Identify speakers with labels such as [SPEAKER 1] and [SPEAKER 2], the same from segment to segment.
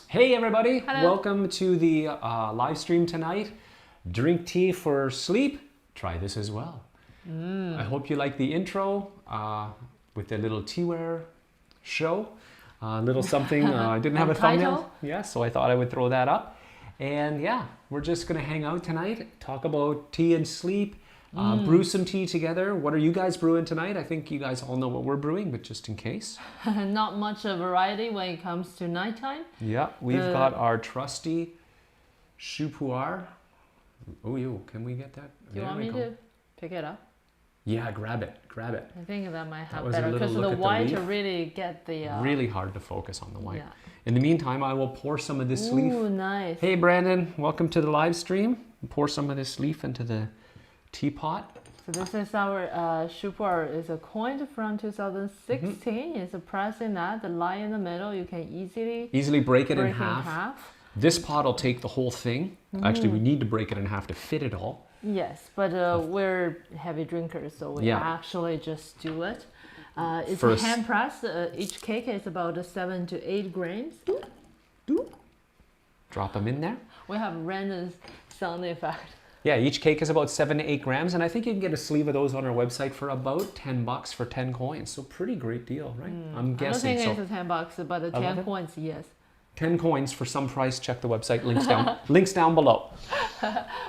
[SPEAKER 1] Hey everybody,
[SPEAKER 2] Hello.
[SPEAKER 1] welcome to the live stream tonight. Drink tea for sleep. Try this as well. I hope you like the intro with the little teaware show. A little something, I didn't have a thumbnail. Yeah, so I thought I would throw that up. And yeah, we're just gonna hang out tonight, talk about tea and sleep, brew some tea together. What are you guys brewing tonight? I think you guys all know what we're brewing, but just in case.
[SPEAKER 2] Not much of variety when it comes to nighttime.
[SPEAKER 1] Yeah, we've got our trusty Shu Pu'er. Oh, can we get that?
[SPEAKER 2] Do you want me to pick it up?
[SPEAKER 1] Yeah, grab it, grab it.
[SPEAKER 2] I think that might have
[SPEAKER 1] was a
[SPEAKER 2] better
[SPEAKER 1] little
[SPEAKER 2] because
[SPEAKER 1] look
[SPEAKER 2] the
[SPEAKER 1] at the
[SPEAKER 2] white
[SPEAKER 1] leaf.
[SPEAKER 2] really get the...
[SPEAKER 1] Really hard to focus on the white.
[SPEAKER 2] Yeah.
[SPEAKER 1] In the meantime, I will pour some of this leaf.
[SPEAKER 2] Ooh, nice.
[SPEAKER 1] Hey Brandon, welcome to the live stream. Pour some of this leaf into the teapot.
[SPEAKER 2] So this is our Shu Pu'er. It's a coin from 2016. It's a press in that. The line in the middle, you can easily
[SPEAKER 1] break it in
[SPEAKER 2] break
[SPEAKER 1] half. This pot will take the whole thing. Actually, we need to break it in half to fit it all.
[SPEAKER 2] Yes, but we're heavy drinkers, so we actually just do it. It's
[SPEAKER 1] First.
[SPEAKER 2] hand pressed. Each cake is about 7 to 8 grams.
[SPEAKER 1] Drop them in there.
[SPEAKER 2] We have random sound effect.
[SPEAKER 1] Yeah, each cake is about 7 to 8 grams, and I think you can get a sleeve of those on our website for about $10 for 10 coins. So pretty great deal, right? I'm guessing.
[SPEAKER 2] I don't think it's $10, but 10 coins, yes.
[SPEAKER 1] 10 coins for some price. Check the website. Links down below.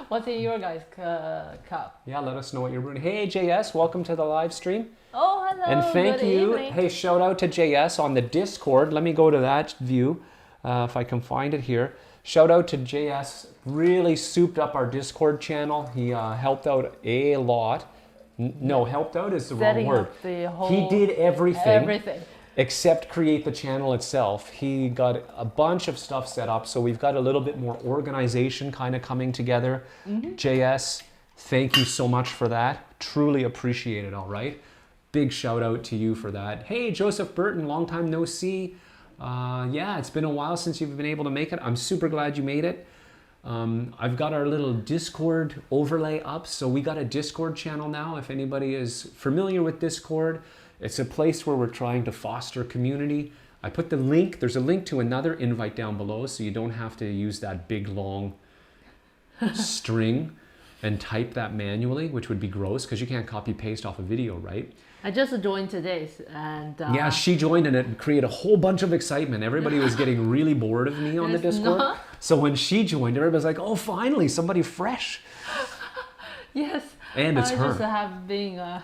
[SPEAKER 2] What's in your guys' cup?
[SPEAKER 1] Yeah, let us know what you're brewing. Hey JS, welcome to the live stream.
[SPEAKER 2] Oh, hello.
[SPEAKER 1] And thank
[SPEAKER 2] Good
[SPEAKER 1] you.
[SPEAKER 2] evening.
[SPEAKER 1] Hey, shout out to JS on the Discord. Let me go to that view if I can find it here. Shout out to JS. Really souped up our Discord channel. He helped out a lot. No, helped out is the wrong word.
[SPEAKER 2] Up the whole,
[SPEAKER 1] He did everything.
[SPEAKER 2] Everything.
[SPEAKER 1] Except create the channel itself. He got a bunch of stuff set up, so we've got a little bit more organization kind of coming together. JS, thank you so much for that. Truly appreciate it, all right? Big shout out to you for that. Hey, Joseph Burton, long time no see. Yeah, it's been a while since you've been able to make it. I'm super glad you made it. I've got our little Discord overlay up, so we got a Discord channel now. If anybody is familiar with Discord, it's a place where we're trying to foster community. I put the link, there's a link to another invite down below, so you don't have to use that big long string and type that manually, which would be gross because you can't copy paste off a video, right?
[SPEAKER 2] I just joined today's and...
[SPEAKER 1] yeah, she joined and it created a whole bunch of excitement. Everybody was getting really bored of me on the Discord. So when she joined, everybody's like, oh, finally, somebody fresh.
[SPEAKER 2] Yes.
[SPEAKER 1] And it's her.
[SPEAKER 2] I just have been...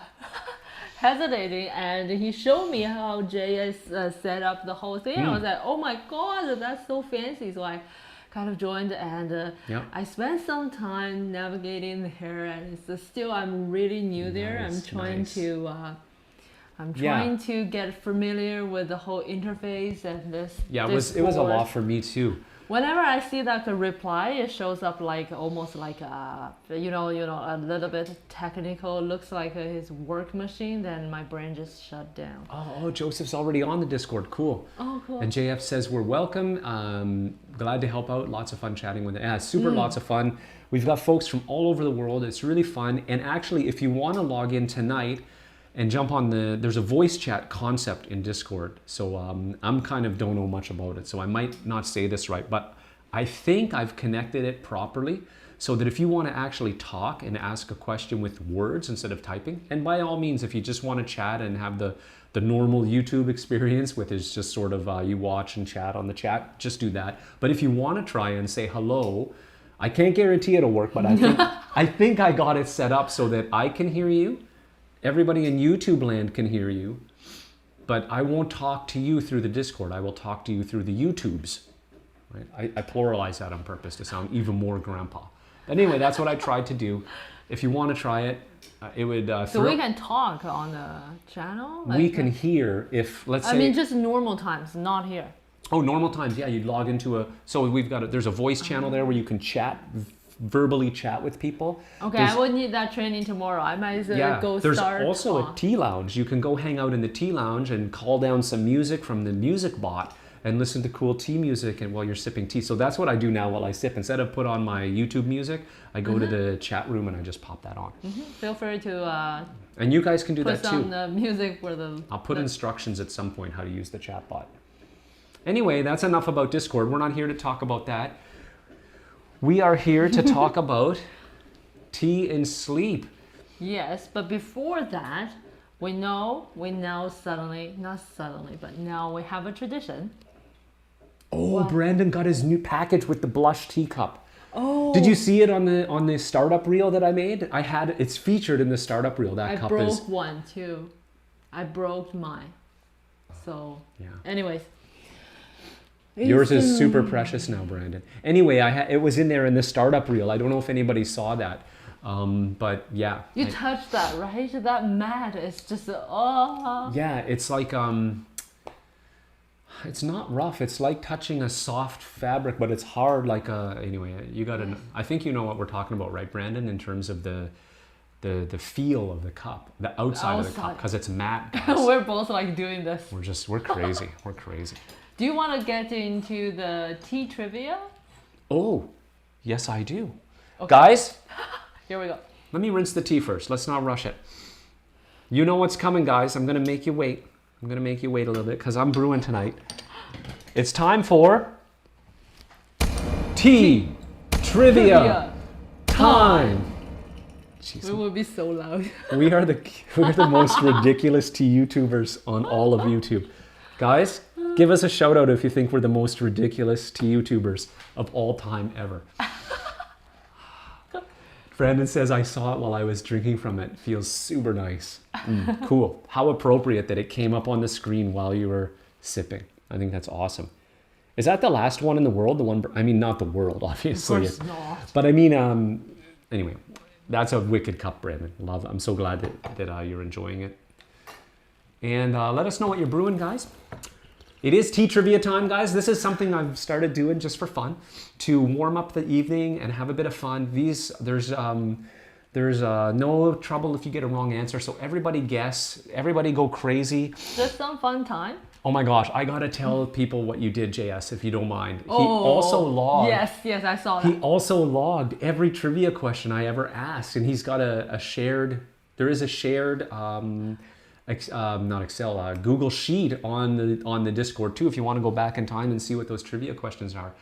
[SPEAKER 2] hesitating, and he showed me how JS set up the whole thing. I was like, oh my god, that's so fancy. So I kind of joined, and I spent some time navigating there, and it's still I'm really new there. I'm trying to get familiar with the whole interface and this.
[SPEAKER 1] Yeah, it was a lot for me too.
[SPEAKER 2] Whenever I see that reply, it shows up like almost like a a little bit technical. Looks like his work machine. Then my brain just shut down.
[SPEAKER 1] Oh, Joseph's already on the Discord. Cool.
[SPEAKER 2] Oh, cool.
[SPEAKER 1] And JF says we're welcome. Glad to help out. Lots of fun chatting with it. Yeah, super lots of fun. We've got folks from all over the world. It's really fun. And actually, if you want to log in tonight and jump on there's a voice chat concept in Discord. So I'm kind of don't know much about it, so I might not say this right, but I think I've connected it properly so that if you want to actually talk and ask a question with words instead of typing, and by all means, if you just want to chat and have the normal YouTube experience, which is just sort of you watch and chat on the chat, just do that. But if you want to try and say hello, I can't guarantee it'll work, but I think I got it set up so that I can hear you. Everybody in YouTube land can hear you, but I won't talk to you through the Discord. I will talk to you through the YouTubes. Right? I pluralize that on purpose to sound even more grandpa. But anyway, that's what I tried to do. If you want to try it, it would...
[SPEAKER 2] so we can talk on the channel? Like
[SPEAKER 1] we can hear if, let's say...
[SPEAKER 2] I mean, just normal times, not here.
[SPEAKER 1] Oh, normal times, yeah. You'd log into so we've got there's a voice channel there where you can verbally chat with people.
[SPEAKER 2] Okay, I would need that training tomorrow. I might go
[SPEAKER 1] there's
[SPEAKER 2] start.
[SPEAKER 1] There's also a tea lounge. You can go hang out in the tea lounge and call down some music from the music bot and listen to cool tea music and while you're sipping tea. So that's what I do now while I sip. Instead of put on my YouTube music, I go to the chat room and I just pop that on.
[SPEAKER 2] Feel free to
[SPEAKER 1] and you guys can do
[SPEAKER 2] put
[SPEAKER 1] that too.
[SPEAKER 2] some music for the...
[SPEAKER 1] I'll put instructions at some point how to use the chat bot. Anyway, that's enough about Discord. We're not here to talk about that. We are here to talk about tea and sleep.
[SPEAKER 2] Yes, but before that, we now suddenly, not suddenly, but now we have a tradition.
[SPEAKER 1] Oh,
[SPEAKER 2] What?
[SPEAKER 1] Brandon got his new package with the blush teacup.
[SPEAKER 2] Oh.
[SPEAKER 1] Did you see it on the startup reel that I made? It's featured in the startup reel. That
[SPEAKER 2] I
[SPEAKER 1] cup
[SPEAKER 2] broke
[SPEAKER 1] is.
[SPEAKER 2] one too. I broke mine. So,
[SPEAKER 1] Yeah.
[SPEAKER 2] anyways.
[SPEAKER 1] Yours is super precious now, Brandon. Anyway, it was in there in the startup reel. I don't know if anybody saw that. But yeah.
[SPEAKER 2] You touched that, right? That mat is just, oh.
[SPEAKER 1] Yeah, it's like, it's not rough. It's like touching a soft fabric, but it's hard like anyway, you gotta, I think you know what we're talking about, right, Brandon? In terms of the feel of the cup, the outside of the cup, because it's matte. Guys.
[SPEAKER 2] We're both like doing this.
[SPEAKER 1] We're crazy. We're crazy.
[SPEAKER 2] Do you want to get into the tea trivia?
[SPEAKER 1] Oh, yes, I do.
[SPEAKER 2] Okay.
[SPEAKER 1] Guys,
[SPEAKER 2] here we go.
[SPEAKER 1] let me rinse the tea first. Let's not rush it. You know what's coming, guys. I'm going to make you wait. I'm going to make you wait a little bit because I'm brewing tonight. It's time for tea trivia time.
[SPEAKER 2] We will be so loud.
[SPEAKER 1] We're the most ridiculous tea YouTubers on all of YouTube. Guys, give us a shout out if you think we're the most ridiculous tea YouTubers of all time ever. Brandon says, I saw it while I was drinking from it. Feels super nice. Cool. How appropriate that it came up on the screen while you were sipping. I think that's awesome. Is that the last one in the world? I mean, not the world, obviously.
[SPEAKER 2] Of course not.
[SPEAKER 1] But I mean, anyway, that's a wicked cup, Brandon. Love it. I'm so glad that you're enjoying it. And let us know what you're brewing, guys. It is tea trivia time, guys. This is something I've started doing just for fun, to warm up the evening and have a bit of fun. There's no trouble if you get a wrong answer. So everybody guess, everybody go crazy.
[SPEAKER 2] Just some fun time.
[SPEAKER 1] Oh my gosh, I gotta tell people what you did, JS, if you don't mind. He also logged.
[SPEAKER 2] Yes, I saw that.
[SPEAKER 1] He also logged every trivia question I ever asked, and he's got a shared. There is a shared. Not Excel, Google Sheet on the Discord too, if you want to go back in time and see what those trivia questions are.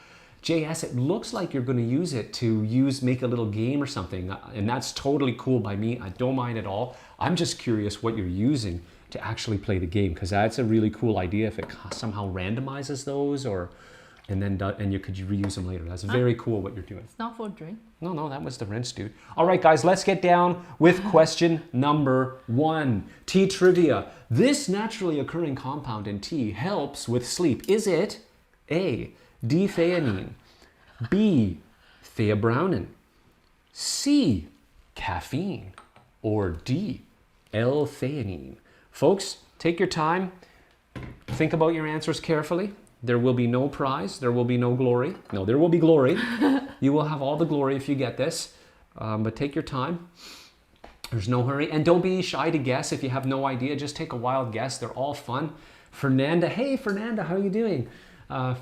[SPEAKER 1] JS, it looks like you're going to use it to make a little game or something, and that's totally cool by me. I don't mind at all. I'm just curious what you're using to actually play the game, because that's a really cool idea if it somehow randomizes those, and you could reuse them later. That's very cool what you're doing.
[SPEAKER 2] It's not for a drink.
[SPEAKER 1] No, that was the rinse, dude. All right, guys, let's get down with question number 1. Tea trivia. This naturally occurring compound in tea helps with sleep. Is it A, D-theanine, B, theobromine, C, caffeine, or D, L-theanine? Folks, take your time. Think about your answers carefully. There will be no prize. There will be no glory. No, there will be glory. You will have all the glory if you get this. But take your time. There's no hurry. And don't be shy to guess if you have no idea. Just take a wild guess. They're all fun. Fernanda. Hey, Fernanda, how are you doing?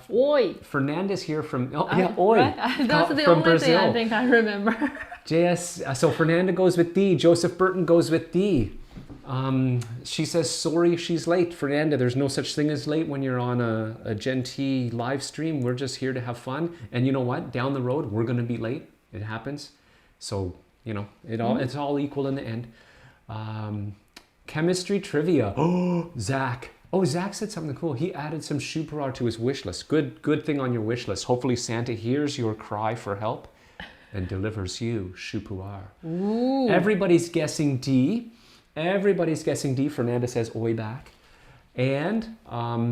[SPEAKER 2] Oi.
[SPEAKER 1] Fernanda's here from... Oh, yeah, oi.
[SPEAKER 2] Right? That's the
[SPEAKER 1] from
[SPEAKER 2] only
[SPEAKER 1] Brazil.
[SPEAKER 2] thing I think I remember.
[SPEAKER 1] JS. So Fernanda goes with D. Joseph Burton goes with D. She says, sorry she's late. Fernanda, there's no such thing as late when you're on a Gen T live stream. We're just here to have fun. And you know what? Down the road, we're going to be late. It happens. So, you know, it's all equal in the end. Chemistry trivia. Oh, Zach. Oh, Zach said something cool. He added some Shu Pu'er to his wish list. Good thing on your wish list. Hopefully Santa hears your cry for help and delivers you Shu Pu'er.
[SPEAKER 2] Ooh.
[SPEAKER 1] Everybody's guessing D. Everybody's guessing D. Fernanda says oi back. And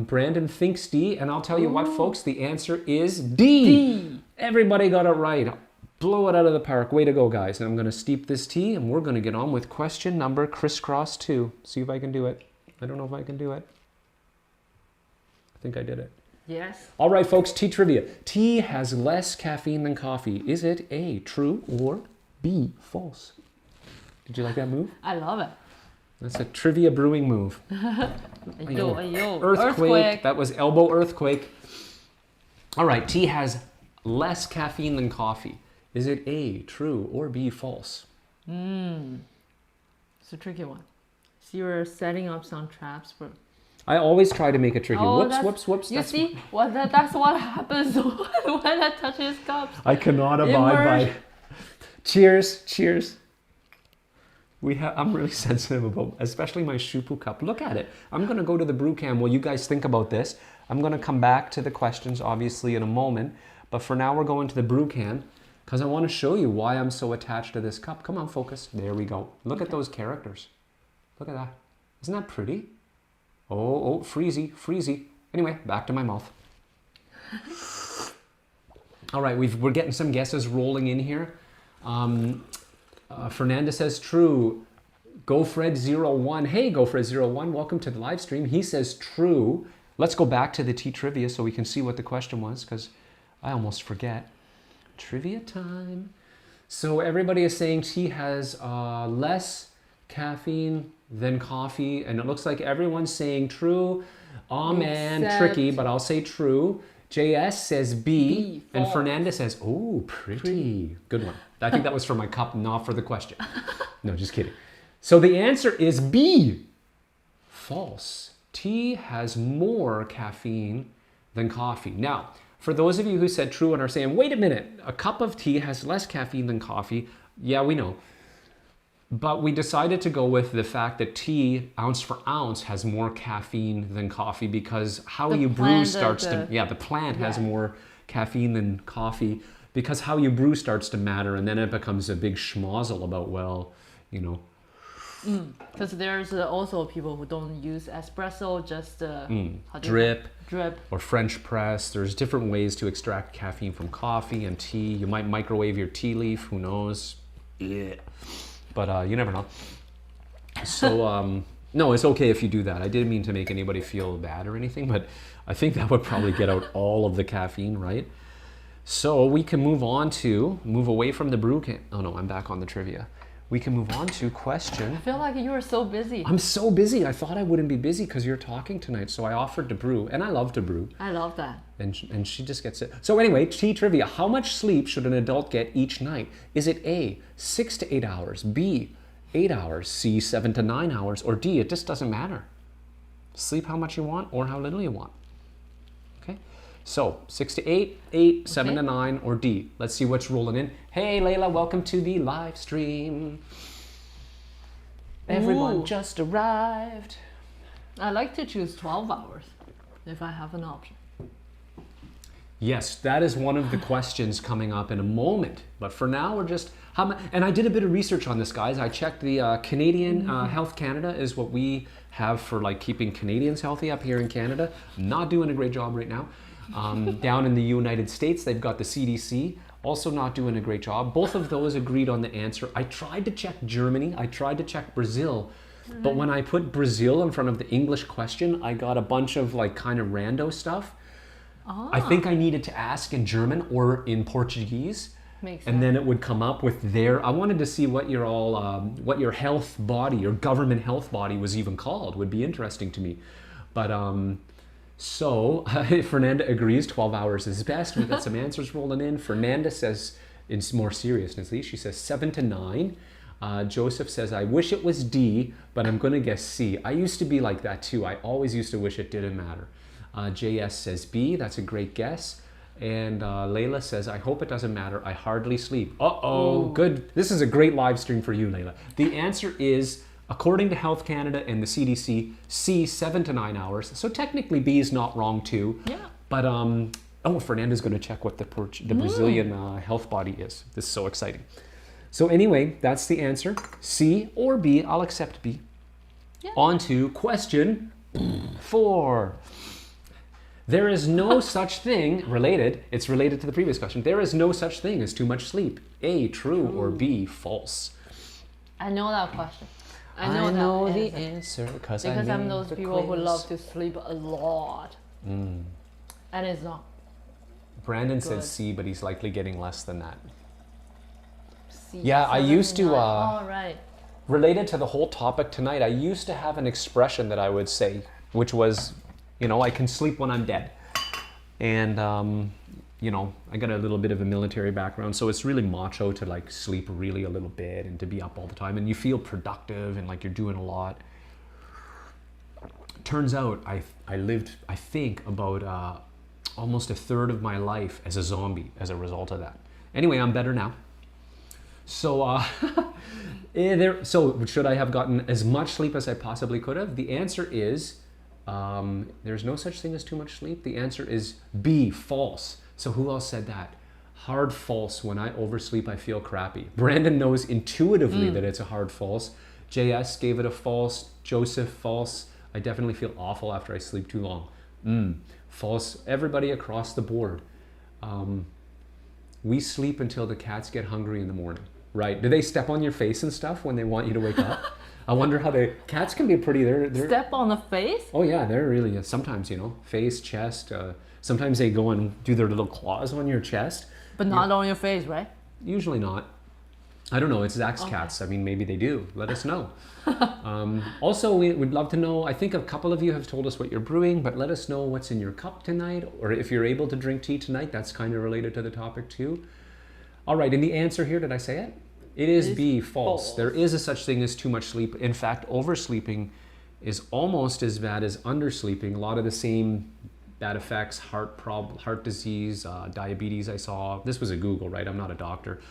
[SPEAKER 1] Brandon thinks D. And I'll tell you what, folks, the answer is D. Everybody got it right. Blow it out of the park. Way to go, guys. And I'm going to steep this tea, and we're going to get on with question number crisscross 2. See if I can do it. I don't know if I can do it. I think I did it.
[SPEAKER 2] Yes.
[SPEAKER 1] All right, folks, tea trivia. Tea has less caffeine than coffee. Is it A, true, or B, false? Did you like that move?
[SPEAKER 2] I love it.
[SPEAKER 1] That's a trivia brewing move.
[SPEAKER 2] Ayo.
[SPEAKER 1] Earthquake. That was elbow earthquake. All right, tea has less caffeine than coffee. Is it A, true, or B, false?
[SPEAKER 2] It's a tricky one. So you're setting up some traps for...
[SPEAKER 1] I always try to make it tricky.
[SPEAKER 2] Oh,
[SPEAKER 1] Whoops.
[SPEAKER 2] You see, that's what happens when I touch his cups.
[SPEAKER 1] I cannot abide by. Cheers. I'm really sensitive about, especially my Shu Pu'er cup. Look at it. I'm going to go to the brew cam while you guys think about this. I'm going to come back to the questions, obviously, in a moment. But for now, we're going to the brew can because I want to show you why I'm so attached to this cup. Come on, focus. There we go. Look at those characters. Look at that. Isn't that pretty? Oh, freezy. Anyway, back to my mouth. All right, we're getting some guesses rolling in here. Fernanda says true. GoFred01. Hey, GoFred01. Welcome to the live stream. He says true. Let's go back to the tea trivia so we can see what the question was because I almost forget. Trivia time. So everybody is saying tea has less caffeine than coffee, and it looks like everyone's saying true. Oh man, tricky, but I'll say true. JS says B, and Fernanda says, oh, pretty. Good one. I think that was for my cup, not for the question. No, just kidding. So the answer is B. False. Tea has more caffeine than coffee. Now, for those of you who said true and are saying, wait a minute, a cup of tea has less caffeine than coffee. Yeah, we know. But we decided to go with the fact that tea, ounce for ounce, has more caffeine than coffee because how you brew starts to... Yeah, the plant has more caffeine than coffee because how you brew starts to matter, and then it becomes a big schmozzle about, well, you know...
[SPEAKER 2] Because there's also people who don't use espresso, just
[SPEAKER 1] drip or French press. There's different ways to extract caffeine from coffee and tea. You might microwave your tea leaf, who knows? Yeah. But you never know. So no, it's okay if you do that. I didn't mean to make anybody feel bad or anything, but I think that would probably get out all of the caffeine, right? So we can move away from the brew can. Oh no, I'm back on the trivia. We can move on to question.
[SPEAKER 2] I feel like you were so busy.
[SPEAKER 1] I'm so busy. I thought I wouldn't be busy because you're talking tonight. So I offered to brew, and I love to brew.
[SPEAKER 2] I love that.
[SPEAKER 1] And she just gets it. So anyway, tea trivia. How much sleep should an adult get each night? Is it A, 6 to 8 hours, B, 8 hours, C, 7 to 9 hours, or D, it just doesn't matter? Sleep how much you want or how little you want. Okay? So 6 to 8, 7 to 9, or D. Let's see what's rolling in. Hey, Layla, welcome to the live stream. Everyone just arrived.
[SPEAKER 2] I like to choose 12 hours if I have an option.
[SPEAKER 1] Yes, that is one of the questions coming up in a moment. But for now, we're just... And I did a bit of research on this, guys. I checked the Canadian Health Canada is what we have for like keeping Canadians healthy up here in Canada. Not doing a great job right now. Down in the United States, they've got the CDC. Also not doing a great job. Both of those agreed on the answer. I tried to check Germany. I tried to check Brazil. But when I put Brazil in front of the English question, I got a bunch of like kind of rando stuff. I think I needed to ask in German or in Portuguese.
[SPEAKER 2] Makes
[SPEAKER 1] and
[SPEAKER 2] sense.
[SPEAKER 1] then it would come up with their... I wanted to see what your what your health body, your government health body was even called. Would be interesting to me. But so Fernanda agrees 12 hours is best. We got some answers rolling in. Fernanda says, in more seriousness, she says 7 to 9. Joseph says, I wish it was D, but I'm going to guess C. I used to be like that too. I always used to wish it didn't matter. JS says B. That's a great guess. And Layla says, I hope it doesn't matter. I hardly sleep. Uh-oh. Good. This is a great live stream for you, Layla. The answer is, according to Health Canada and the CDC, C, 7 to 9 hours. So technically B is not wrong too.
[SPEAKER 2] Yeah.
[SPEAKER 1] But, Fernanda's going to check what the Brazilian health body is. This is so exciting. So anyway, that's the answer. C or B. I'll accept B. Yeah. On to question 4. There is no such thing, it's related to the previous question. There is no such thing as too much sleep. A, true, or B, false?
[SPEAKER 2] I know that question.
[SPEAKER 1] I know the answer because
[SPEAKER 2] I'm those people who love to sleep a lot. And it's not.
[SPEAKER 1] Brandon said C, but he's likely getting less than that.
[SPEAKER 2] C,
[SPEAKER 1] yeah, I used to,
[SPEAKER 2] right.
[SPEAKER 1] related to the whole topic tonight, I used to have an expression that I would say, which was, I can sleep when I'm dead. And, I got a little bit of a military background, so it's really macho to like sleep really a little bit and to be up all the time. And you feel productive and like you're doing a lot. Turns out I lived, I think, about almost a third of my life as a zombie as a result of that. Anyway, I'm better now. So, so should I have gotten as much sleep as I possibly could have? The answer is, there's no such thing as too much sleep. The answer is B, false. So who else said that? Hard false. When I oversleep, I feel crappy. Brandon knows intuitively that it's a hard false. JS gave it a false. Joseph, false. I definitely feel awful after I sleep too long. False. Everybody across the board. We sleep until the cats get hungry in the morning, right? Do they step on your face and stuff when they want you to wake up? I wonder how cats can be pretty, they're
[SPEAKER 2] Step on the face?
[SPEAKER 1] Oh yeah, they're really, sometimes, face, chest, sometimes they go and do their little claws on your chest.
[SPEAKER 2] But not on your face, right?
[SPEAKER 1] Usually not. I don't know, it's Zach's cats. I mean, maybe they do. Let us know. Also, we'd love to know, I think a couple of you have told us what you're brewing, but let us know what's in your cup tonight, or if you're able to drink tea tonight. That's kind of related to the topic too. All right, and the answer here, did I say it? It is B, false. There is a such thing as too much sleep. In fact, oversleeping is almost as bad as undersleeping. A lot of the same bad effects, heart disease, diabetes I saw. This was a Google, right? I'm not a doctor.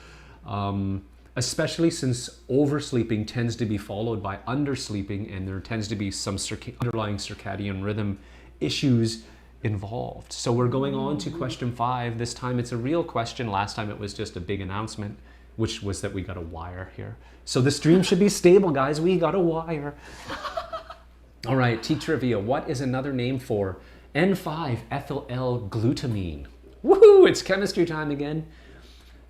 [SPEAKER 1] Especially since oversleeping tends to be followed by undersleeping, and there tends to be some underlying circadian rhythm issues involved. So we're going on to question 5. This time it's a real question. Last time it was just a big announcement, which was that we got a wire here. So the stream should be stable, guys. We got a wire. All right, tea trivia. What is another name for N5-ethyl-L-glutamine? Woohoo, it's chemistry time again.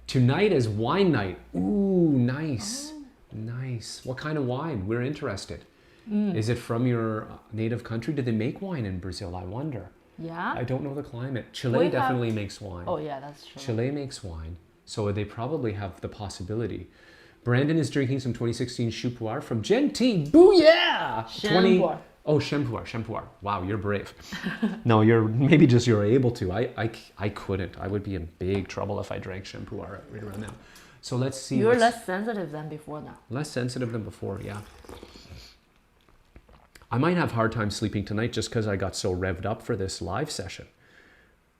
[SPEAKER 1] Tonight is wine night. Ooh, nice. Nice. What kind of wine? We're interested. Is it from your native country? Do they make wine in Brazil? I wonder.
[SPEAKER 2] Yeah.
[SPEAKER 1] I don't know the climate. Chile definitely makes wine.
[SPEAKER 2] Oh yeah, that's true.
[SPEAKER 1] Chile makes wine. So they probably have the possibility. Brandon is drinking some 2016 Shu Pu'er from Genty. Booyah! Shampuar. Wow, you're brave. No, maybe you're able to. I couldn't. I would be in big trouble if I drank Shampuar right around now. So let's see.
[SPEAKER 2] You're less sensitive than before now.
[SPEAKER 1] Less sensitive than before, yeah. I might have a hard time sleeping tonight just because I got so revved up for this live session.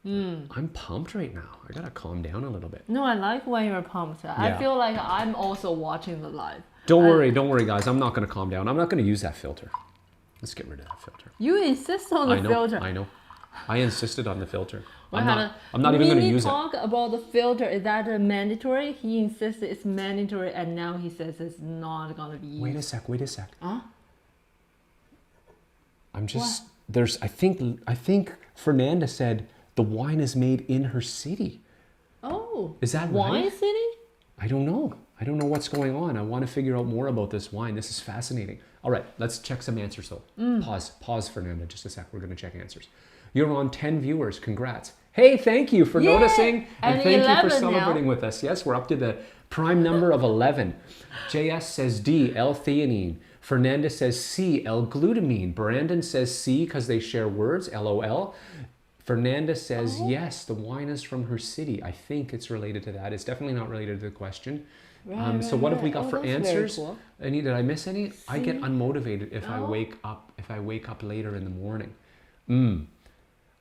[SPEAKER 1] I'm pumped right now. I gotta calm down a little bit.
[SPEAKER 2] No, I like when you're pumped. I feel like I'm also watching the live.
[SPEAKER 1] Don't worry, guys. I'm not gonna calm down. I'm not gonna use that filter. Let's get rid of that filter.
[SPEAKER 2] You insist on the filter.
[SPEAKER 1] I know. I insisted on the filter. I'm not even
[SPEAKER 2] going
[SPEAKER 1] to use it.
[SPEAKER 2] Talk about the filter. Is that mandatory? He insisted it's mandatory, and now he says it's not going to be used.
[SPEAKER 1] Wait a sec.
[SPEAKER 2] Huh?
[SPEAKER 1] I'm just I think Fernanda said the wine is made in her city.
[SPEAKER 2] Oh.
[SPEAKER 1] Is that
[SPEAKER 2] wine
[SPEAKER 1] right?
[SPEAKER 2] city?
[SPEAKER 1] I don't know. I don't know what's going on. I want to figure out more about this wine. This is fascinating. All right, let's check some answers though. Pause, Fernanda, just a sec. We're going to check answers. You're on 10 viewers. Congrats. Hey, thank you for noticing, and thank you for celebrating with us. Yes, we're up to the prime number of 11. JS says D, L-theanine. Fernanda says C, L-glutamine. Brandon says C because they share words, LOL. Fernanda says yes, the wine is from her city. I think it's related to that. It's definitely not related to the question. So what have we got for answers? Cool. Did I miss any? C? I get unmotivated if I wake up later in the morning.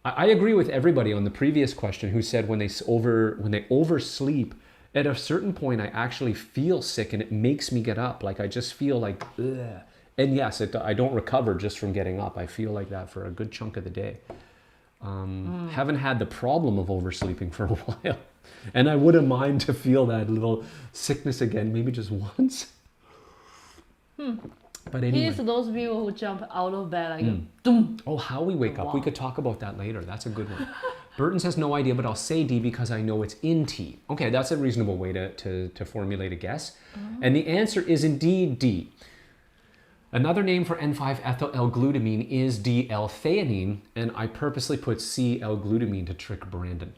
[SPEAKER 1] I agree with everybody on the previous question who said when they oversleep, at a certain point I actually feel sick and it makes me get up. Like I just feel like ugh. And yes, I don't recover just from getting up. I feel like that for a good chunk of the day. Haven't had the problem of oversleeping for a while. And I wouldn't mind to feel that little sickness again, maybe just once. But anyway.
[SPEAKER 2] Here's those people who jump out of bed like doom.
[SPEAKER 1] Oh, how we wake up. We could talk about that later. That's a good one. Burton says no idea, but I'll say D because I know it's in tea. Okay, that's a reasonable way to formulate a guess. And the answer is indeed D. Another name for N5-ethyl-L-glutamine is D-L-theanine, and I purposely put C-L-glutamine to trick Brandon.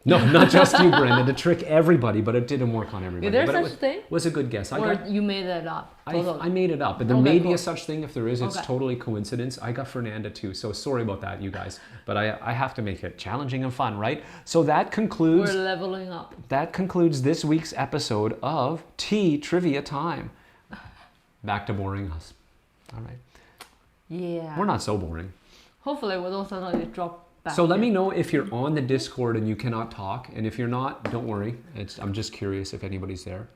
[SPEAKER 1] No, not just you, Brandon, to trick everybody, but it didn't work on everybody.
[SPEAKER 2] Is there such thing?
[SPEAKER 1] Was a good guess.
[SPEAKER 2] You made that up?
[SPEAKER 1] I made it up, but there may be a such thing. If there is, it's totally coincidence. I got Fernanda too, so sorry about that, you guys. But I have to make it challenging and fun, right? So that concludes...
[SPEAKER 2] We're leveling up.
[SPEAKER 1] That concludes this week's episode of Tea Trivia Time. Back to boring us. All right.
[SPEAKER 2] Yeah.
[SPEAKER 1] We're not so boring.
[SPEAKER 2] Hopefully we don't suddenly drop back.
[SPEAKER 1] So let me know if you're on the Discord and you cannot talk. And if you're not, don't worry. I'm just curious if anybody's there.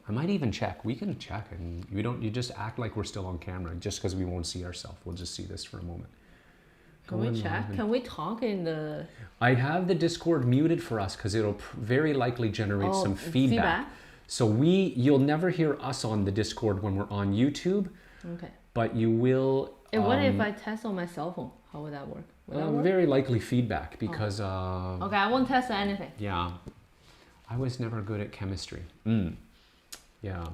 [SPEAKER 1] I might even check. We can check, and you just act like we're still on camera just because we won't see ourselves. We'll just see this for a moment.
[SPEAKER 2] Can we check? Can we talk in the...
[SPEAKER 1] I have the Discord muted for us because it'll very likely generate some feedback. So you'll never hear us on the Discord when we're on YouTube.
[SPEAKER 2] Okay.
[SPEAKER 1] But you will...
[SPEAKER 2] And what if I test on my cell phone? How would that work?
[SPEAKER 1] Very likely feedback because...
[SPEAKER 2] okay, I won't test anything.
[SPEAKER 1] Yeah. I was never good at chemistry. Yeah.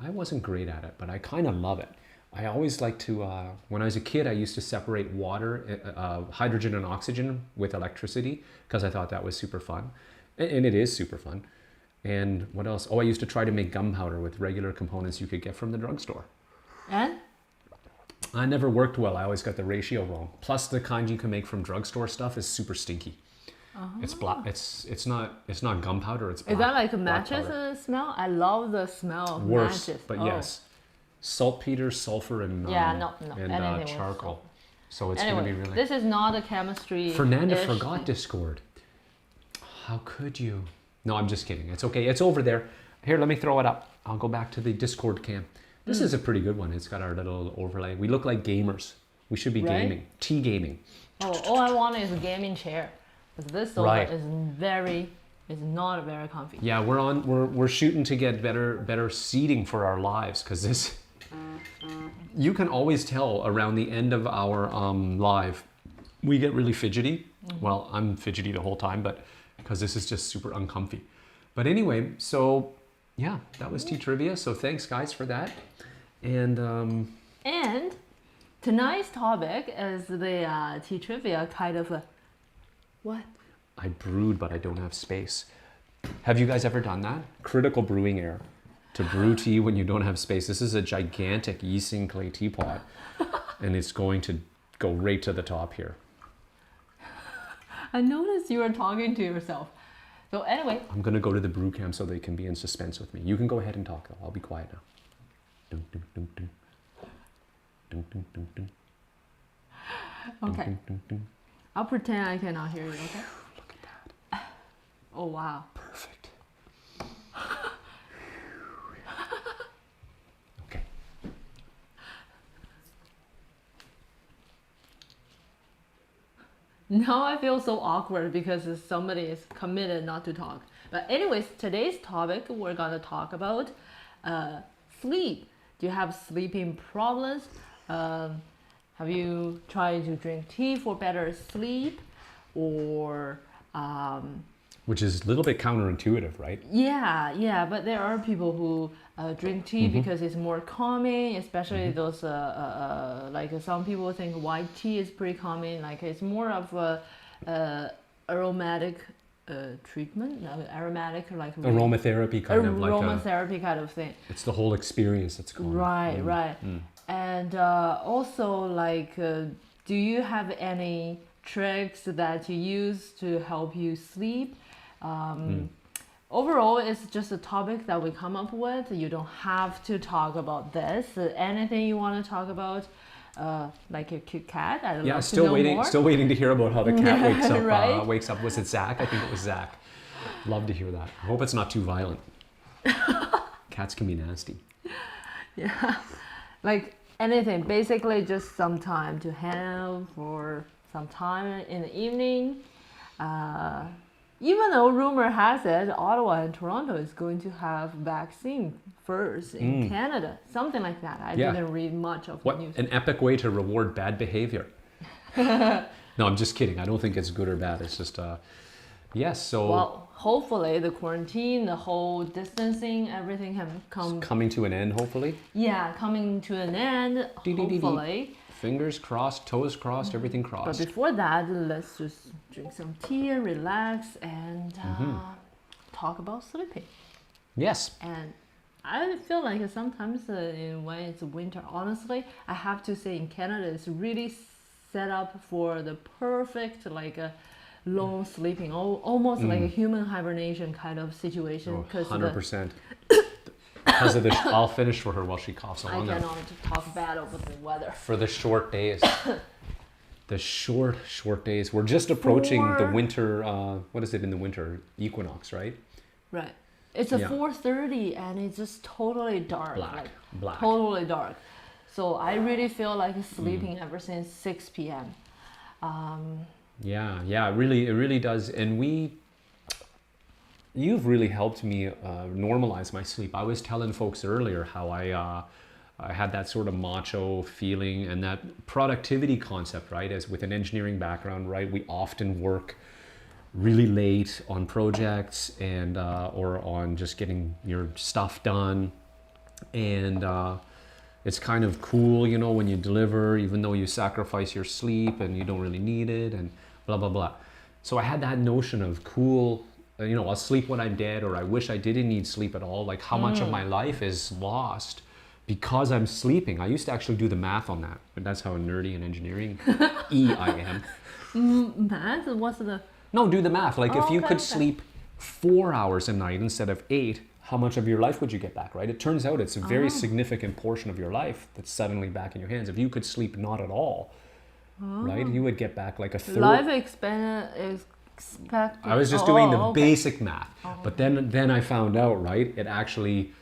[SPEAKER 1] I wasn't great at it, but I kind of love it. I always like to... when I was a kid, I used to separate water, hydrogen and oxygen with electricity because I thought that was super fun. And it is super fun. And what else? Oh, I used to try to make gunpowder with regular components you could get from the drugstore.
[SPEAKER 2] And?
[SPEAKER 1] I never worked well. I always got the ratio wrong. Plus, the kind you can make from drugstore stuff is super stinky. It's black. It's not gunpowder. It's black.
[SPEAKER 2] Is that like a matches smell? I love the smell of
[SPEAKER 1] worse,
[SPEAKER 2] matches.
[SPEAKER 1] but yes, saltpeter, sulfur, and charcoal. So it's
[SPEAKER 2] anyway,
[SPEAKER 1] going to be really.
[SPEAKER 2] This is not a chemistry.
[SPEAKER 1] Fernanda forgot Discord. How could you? No, I'm just kidding. It's okay. It's over there. Here, let me throw it up. I'll go back to the Discord cam. This is a pretty good one. It's got our little overlay. We look like gamers. We should be gaming. Tea gaming.
[SPEAKER 2] Oh, all I want is a gaming chair. But this sofa is not very comfy.
[SPEAKER 1] Yeah, we're shooting to get better seating for our lives because this. You can always tell around the end of our live, we get really fidgety. Well, I'm fidgety the whole time, but because this is just super uncomfy. But anyway, so yeah, that was tea trivia. So thanks guys for that. And
[SPEAKER 2] tonight's topic is the tea trivia kind of a what?
[SPEAKER 1] I brewed, but I don't have space. Have you guys ever done that? Critical brewing error. To brew tea when you don't have space. This is a gigantic Yixing clay teapot, and it's going to go right to the top here.
[SPEAKER 2] I noticed you were talking to yourself. So anyway.
[SPEAKER 1] I'm going to go to the brew cam so they can be in suspense with me. You can go ahead and talk, though. I'll be quiet now. Dun, dun, dun, dun. Dun, dun, dun, dun.
[SPEAKER 2] Okay.
[SPEAKER 1] Dun, dun, dun.
[SPEAKER 2] I'll pretend I cannot hear you, okay?
[SPEAKER 1] Look at that.
[SPEAKER 2] Oh, wow.
[SPEAKER 1] Perfect. Okay.
[SPEAKER 2] Now I feel so awkward because somebody is committed not to talk. But anyways, today's topic, we're going to talk about sleep. Do you have sleeping problems? Have you tried to drink tea for better sleep? Or...
[SPEAKER 1] which is a little bit counterintuitive, right?
[SPEAKER 2] Yeah, but there are people who drink tea because it's more calming, especially those, like some people think white tea is pretty calming, like it's more of a aromatic treatment, aromatic like...
[SPEAKER 1] Aromatherapy kind of like
[SPEAKER 2] aromatherapy kind of thing.
[SPEAKER 1] It's the whole experience that's calming.
[SPEAKER 2] Right. And also like, do you have any tricks that you use to help you sleep? Overall, it's just a topic that we come up with. You don't have to talk about this. Anything you want to talk about, like a cute cat. I'd love to know more.
[SPEAKER 1] Still waiting to hear about how the cat wakes up.
[SPEAKER 2] Right?
[SPEAKER 1] Wakes up. Was it Zach? I think it was Zach. Love to hear that. I hope it's not too violent. Cats can be nasty.
[SPEAKER 2] Yeah, like anything. Basically, just some time to hang out for some time in the evening. Even though rumor has it, Ottawa and Toronto is going to have vaccine first in Canada, something like that. I didn't read much of the news.
[SPEAKER 1] An epic way to reward bad behavior. No, I'm just kidding. I don't think it's good or bad. It's just, yes. So
[SPEAKER 2] well, hopefully the quarantine, the whole distancing, everything can come.
[SPEAKER 1] It's coming to an end, hopefully.
[SPEAKER 2] Yeah, coming to an end. Hopefully.
[SPEAKER 1] Fingers crossed, toes crossed, everything crossed.
[SPEAKER 2] But before that, let's just drink some tea, relax, and talk about sleeping.
[SPEAKER 1] Yes.
[SPEAKER 2] And I feel like sometimes when it's winter, honestly, I have to say in Canada, it's really set up for the perfect like long sleeping, almost like a human hibernation kind of situation.
[SPEAKER 1] 100%. because of the. I'll finish for her while she coughs
[SPEAKER 2] I
[SPEAKER 1] along.
[SPEAKER 2] cannot talk bad over the weather.
[SPEAKER 1] For the short days. The short days. We're just approaching the winter. What is it in the winter? Equinox, right?
[SPEAKER 2] Right. It's a 4:30 and it's just totally dark.
[SPEAKER 1] Black.
[SPEAKER 2] Totally dark. So I really feel like sleeping ever since 6 p.m.
[SPEAKER 1] Yeah, it really does. And you've really helped me normalize my sleep. I was telling folks earlier how I had that sort of macho feeling and that productivity concept, right? As with an engineering background, right? We often work really late on projects and or on just getting your stuff done. And it's kind of cool, you know, when you deliver, even though you sacrifice your sleep and you don't really need it and blah, blah, blah. So I had that notion of cool, you know, I'll sleep when I'm dead, or I wish I didn't need sleep at all. Like how much of my life is lost because I'm sleeping. I used to actually do the math on that, but that's how nerdy and engineering I am.
[SPEAKER 2] Math? What's the...
[SPEAKER 1] No, do the math. Like if you could
[SPEAKER 2] okay.
[SPEAKER 1] sleep 4 hours a night instead of 8, how much of your life would you get back, right? It turns out it's a very significant portion of your life that's suddenly back in your hands. If you could sleep not at all, right, you would get back like a third.
[SPEAKER 2] Life expect.
[SPEAKER 1] I was just doing the basic math, but then I found out, right, it actually,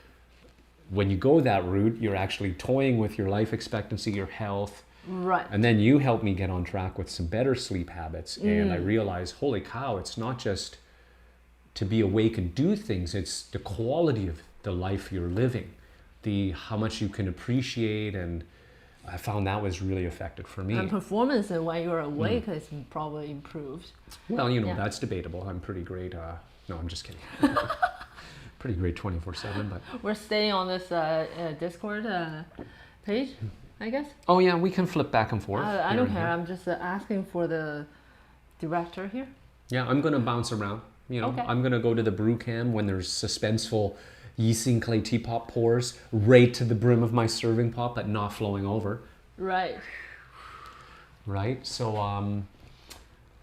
[SPEAKER 1] when you go that route, you're actually toying with your life expectancy, your health.
[SPEAKER 2] Right.
[SPEAKER 1] And then you helped me get on track with some better sleep habits. And I realized, holy cow, it's not just to be awake and do things, it's the quality of the life you're living, how much you can appreciate. And I found that was really effective for me.
[SPEAKER 2] And performance when you're awake is probably improved.
[SPEAKER 1] Well, you know, that's debatable. I'm pretty great. No, I'm just kidding. Pretty great 24/7, but
[SPEAKER 2] we're staying on this Discord page, I guess.
[SPEAKER 1] Oh yeah, we can flip back and forth.
[SPEAKER 2] I don't care. I'm just asking for the director here.
[SPEAKER 1] Yeah, I'm gonna bounce around. You know,
[SPEAKER 2] Okay.
[SPEAKER 1] I'm gonna go to the brew cam when there's suspenseful yeasting clay teapot pours right to the brim of my serving pot, but not flowing over.
[SPEAKER 2] Right.
[SPEAKER 1] Right. So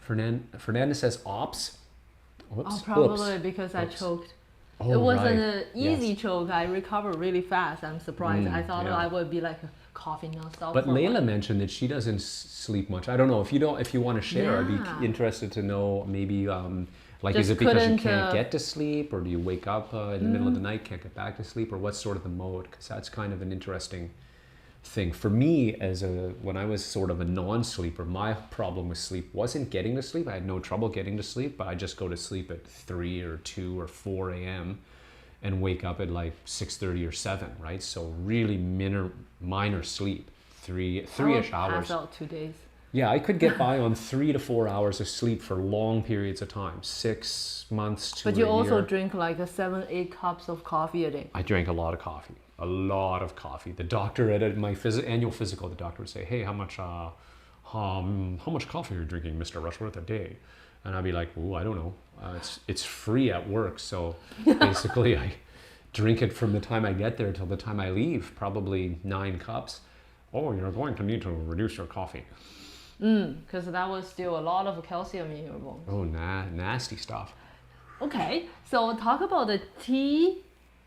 [SPEAKER 1] Fernandez says ops. Whoops.
[SPEAKER 2] Oh, probably
[SPEAKER 1] Whoops.
[SPEAKER 2] because I choked.
[SPEAKER 1] Oh,
[SPEAKER 2] It wasn't
[SPEAKER 1] right.
[SPEAKER 2] an easy choke. I recovered really fast. I'm surprised. I thought
[SPEAKER 1] yeah.
[SPEAKER 2] I would be like coughing nonstop.
[SPEAKER 1] But
[SPEAKER 2] for a while.
[SPEAKER 1] Layla mentioned that she doesn't sleep much. I don't know if you want to share.
[SPEAKER 2] Yeah.
[SPEAKER 1] I'd be interested to know maybe like
[SPEAKER 2] Just
[SPEAKER 1] is it because you
[SPEAKER 2] couldn't,
[SPEAKER 1] can't get to sleep, or do you wake up in the middle of the night, can't get back to sleep, or what's sort of the mode? Because that's kind of an interesting thing for me. When I was sort of a non-sleeper, my problem with sleep wasn't getting to sleep. I had no trouble getting to sleep, but I just go to sleep at 3 or 2 or 4 a.m. and wake up at like 6:30 or 7, right? So really minor sleep, three-ish hours.
[SPEAKER 2] Pass out 2 days.
[SPEAKER 1] Yeah, I could get by on 3 to 4 hours of sleep for long periods of time, 6 months to a year.
[SPEAKER 2] But you also drink like 7-8 cups of coffee a day.
[SPEAKER 1] I drank a lot of coffee. The doctor at my annual physical, the doctor would say, "Hey, how much coffee are you drinking, Mr. Rushworth, a day?" And I'd be like, "Ooh, I don't know. It's free at work, so basically I drink it from the time I get there till the time I leave, probably 9 cups." "Oh, you're going to need to reduce your coffee."
[SPEAKER 2] Because that was still a lot of calcium in your bones.
[SPEAKER 1] Oh, nasty stuff.
[SPEAKER 2] Okay, so talk about the tea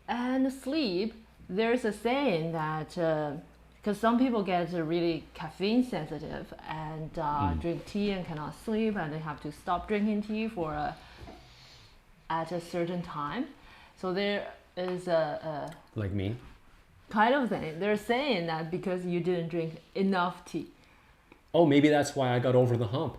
[SPEAKER 2] and sleep. There's a saying that because some people get really caffeine sensitive and drink tea and cannot sleep, and they have to stop drinking tea at a certain time. So there is a
[SPEAKER 1] Like me?
[SPEAKER 2] kind of thing. They're saying that because you didn't drink enough tea.
[SPEAKER 1] Oh, maybe that's why I got over the hump.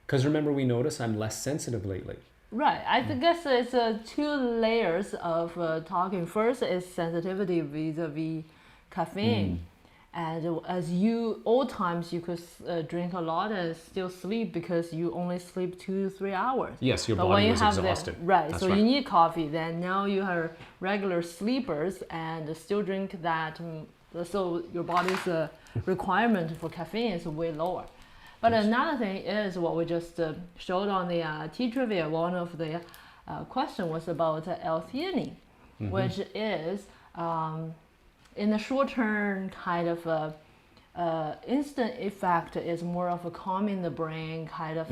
[SPEAKER 1] Because remember, we noticed I'm less sensitive lately.
[SPEAKER 2] Right. I guess it's 2 layers of talking. First is sensitivity vis-a-vis caffeine. And as old times, you could drink a lot and still sleep because you only sleep 2-3 hours.
[SPEAKER 1] Yes, your
[SPEAKER 2] But
[SPEAKER 1] body
[SPEAKER 2] when you
[SPEAKER 1] was
[SPEAKER 2] have
[SPEAKER 1] exhausted.
[SPEAKER 2] right,
[SPEAKER 1] That's
[SPEAKER 2] so
[SPEAKER 1] right.
[SPEAKER 2] you need coffee. Then now you are regular sleepers and still drink that. So your body's requirement for caffeine is way lower. But another thing is what we just showed on the tea trivia. One of the question was about L-theanine, which is in the short term kind of instant effect is more of a calming the brain, kind of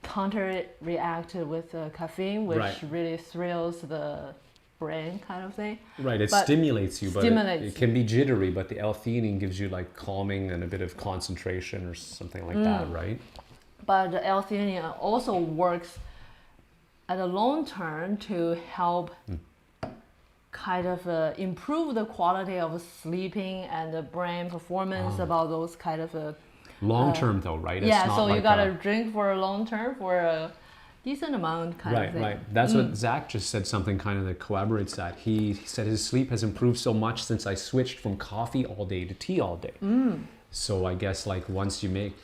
[SPEAKER 2] counter react with caffeine, which
[SPEAKER 1] Right.
[SPEAKER 2] really thrills the brain kind of thing.
[SPEAKER 1] Right, it
[SPEAKER 2] But
[SPEAKER 1] stimulates you, but
[SPEAKER 2] stimulates
[SPEAKER 1] it can be jittery, but the L-theanine gives you like calming and a bit of concentration or something like that, right?
[SPEAKER 2] But the L-theanine also works at the long term to help kind of improve the quality of sleeping and the brain performance about those kind of
[SPEAKER 1] Long term though, right? It's
[SPEAKER 2] yeah,
[SPEAKER 1] not
[SPEAKER 2] so you
[SPEAKER 1] like
[SPEAKER 2] gotta drink for a long term for a decent amount kind of thing.
[SPEAKER 1] Right. That's what Zach just said, something kind of that corroborates that. He said his sleep has improved so much since I switched from coffee all day to tea all day. So I guess like once you make,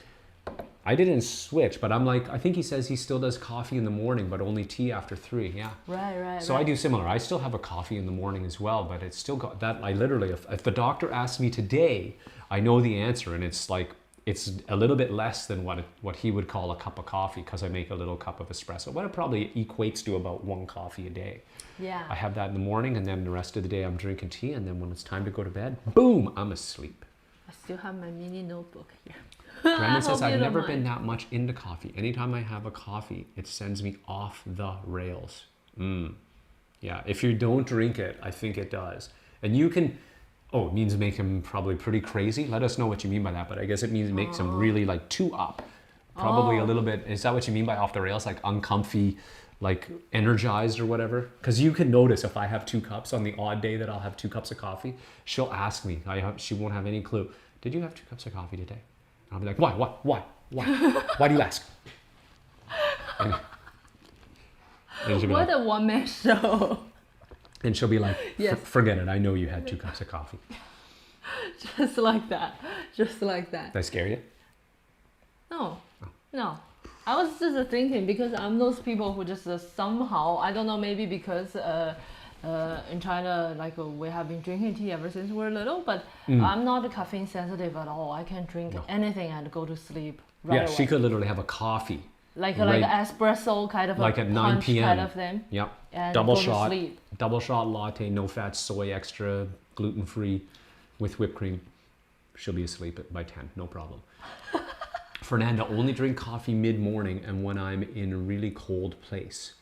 [SPEAKER 1] I didn't switch, but I'm like, I think he says he still does coffee in the morning, but only tea after 3. Yeah.
[SPEAKER 2] Right.
[SPEAKER 1] So I do similar. I still have a coffee in the morning as well, but it's still got that. I literally, if the doctor asked me today, I know the answer, and it's like, it's a little bit less than what he would call a cup of coffee because I make a little cup of espresso. But it probably equates to about 1 coffee a day.
[SPEAKER 2] Yeah.
[SPEAKER 1] I have that in the morning, and then the rest of the day I'm drinking tea, and then when it's time to go to bed, boom, I'm asleep.
[SPEAKER 2] I still have my mini notebook here.
[SPEAKER 1] Brandon says,
[SPEAKER 2] Hope you
[SPEAKER 1] I've
[SPEAKER 2] don't
[SPEAKER 1] never been
[SPEAKER 2] mind.
[SPEAKER 1] that much into coffee. Anytime I have a coffee, it sends me off the rails. Yeah, if you don't drink it, I think it does. And you can, it means make him probably pretty crazy. Let us know what you mean by that, but I guess it means makes him really like too up. Probably a little bit, is that what you mean by off the rails? Like uncomfy, like energized or whatever? Because you can notice if I have 2 cups on the odd day that I'll have 2 cups of coffee, she'll ask me, she won't have any clue. Did you have 2 cups of coffee today? And I'll be like, why? Why do you ask? And she'll be
[SPEAKER 2] What
[SPEAKER 1] like,
[SPEAKER 2] a one-man show.
[SPEAKER 1] and she'll be like,
[SPEAKER 2] Yes.
[SPEAKER 1] forget it. I know you had 2 cups of coffee.
[SPEAKER 2] Just like that. Just like that.
[SPEAKER 1] Did I scare you?
[SPEAKER 2] No. I was just thinking because I'm those people who just somehow, I don't know, maybe because in China, like we have been drinking tea ever since we're little, but I'm not caffeine sensitive at all. I can drink anything and go to sleep right away.
[SPEAKER 1] She could literally have a coffee.
[SPEAKER 2] Like espresso kind of
[SPEAKER 1] like
[SPEAKER 2] a
[SPEAKER 1] at 9
[SPEAKER 2] punch
[SPEAKER 1] p.m.
[SPEAKER 2] kind of thing.
[SPEAKER 1] Yep.
[SPEAKER 2] And
[SPEAKER 1] double
[SPEAKER 2] go to
[SPEAKER 1] shot,
[SPEAKER 2] sleep.
[SPEAKER 1] double shot latte, no fat, soy extra, gluten free, with whipped cream. She'll be asleep by 10, no problem. Fernanda, only drink coffee mid morning and when I'm in a really cold place.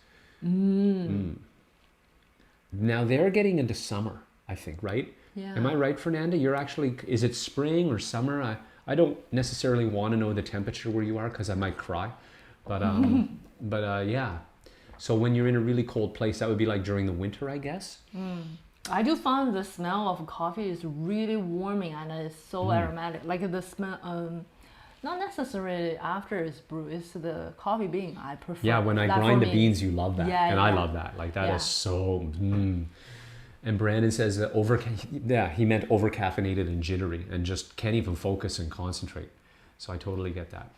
[SPEAKER 1] Now they're getting into summer, I think, right?
[SPEAKER 2] Yeah.
[SPEAKER 1] Am I right, Fernanda? You're actually, is it spring or summer? I don't necessarily want to know the temperature where you are because I might cry. But yeah. So when you're in a really cold place, that would be like during the winter, I guess?
[SPEAKER 2] I do find the smell of coffee is really warming and it's so aromatic. Like the smell, not necessarily after it's brewed, it's the coffee bean. I prefer.
[SPEAKER 1] Yeah, when I
[SPEAKER 2] that
[SPEAKER 1] grind
[SPEAKER 2] for
[SPEAKER 1] the
[SPEAKER 2] me.
[SPEAKER 1] beans, you love that.
[SPEAKER 2] Yeah,
[SPEAKER 1] and I
[SPEAKER 2] yeah.
[SPEAKER 1] love that. Like that
[SPEAKER 2] Yeah.
[SPEAKER 1] is so... And Brandon says that he meant over caffeinated and jittery and just can't even focus and concentrate. So I totally get that.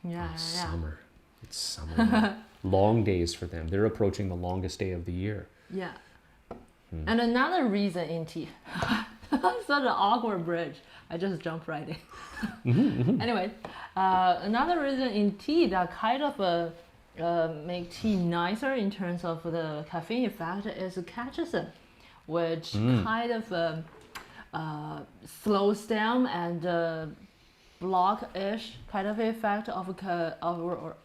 [SPEAKER 2] Yeah.
[SPEAKER 1] Summer. It's summer. Long days for them. They're approaching the longest day of the year.
[SPEAKER 2] Yeah. And another reason in tea, such an awkward bridge. I just jumped right in. Anyway, another reason in tea that kind of make tea nicer in terms of the caffeine effect is Chitchat, which kind of slows down and block-ish kind of effect of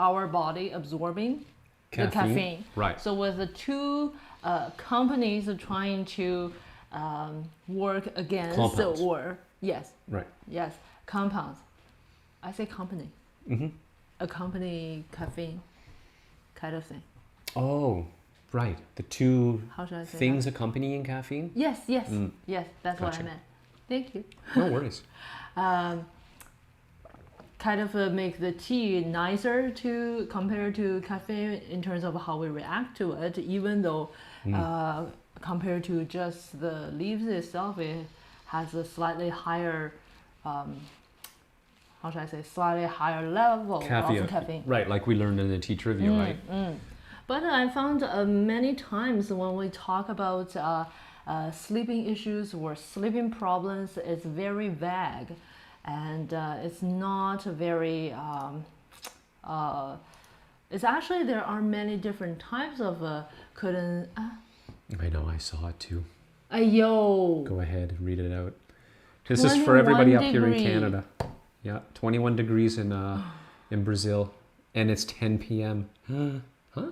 [SPEAKER 2] our body absorbing the caffeine.
[SPEAKER 1] Right.
[SPEAKER 2] So with the 2 companies trying to work against
[SPEAKER 1] Compounds.
[SPEAKER 2] Compounds. I say company. Accompany caffeine kind of thing.
[SPEAKER 1] Oh, right. The 2
[SPEAKER 2] How should I say
[SPEAKER 1] things accompanying caffeine?
[SPEAKER 2] Yes, that's what I
[SPEAKER 1] Gotcha.
[SPEAKER 2] meant. Thank you.
[SPEAKER 1] No worries.
[SPEAKER 2] Kind of make the tea nicer to compare to caffeine in terms of how we react to it, even though compared to just the leaves itself, it has a slightly higher, slightly higher level of caffeine.
[SPEAKER 1] Right, like we learned in the tea trivia, right?
[SPEAKER 2] But I found many times when we talk about sleeping issues or sleeping problems, it's very vague. And it's not very, it's actually, there are many different types of
[SPEAKER 1] I know, I saw it too.
[SPEAKER 2] Ayo.
[SPEAKER 1] Go ahead, read it out. This is for everybody up here in Canada. Yeah, 21 degrees in Brazil, and it's 10 p.m. Huh?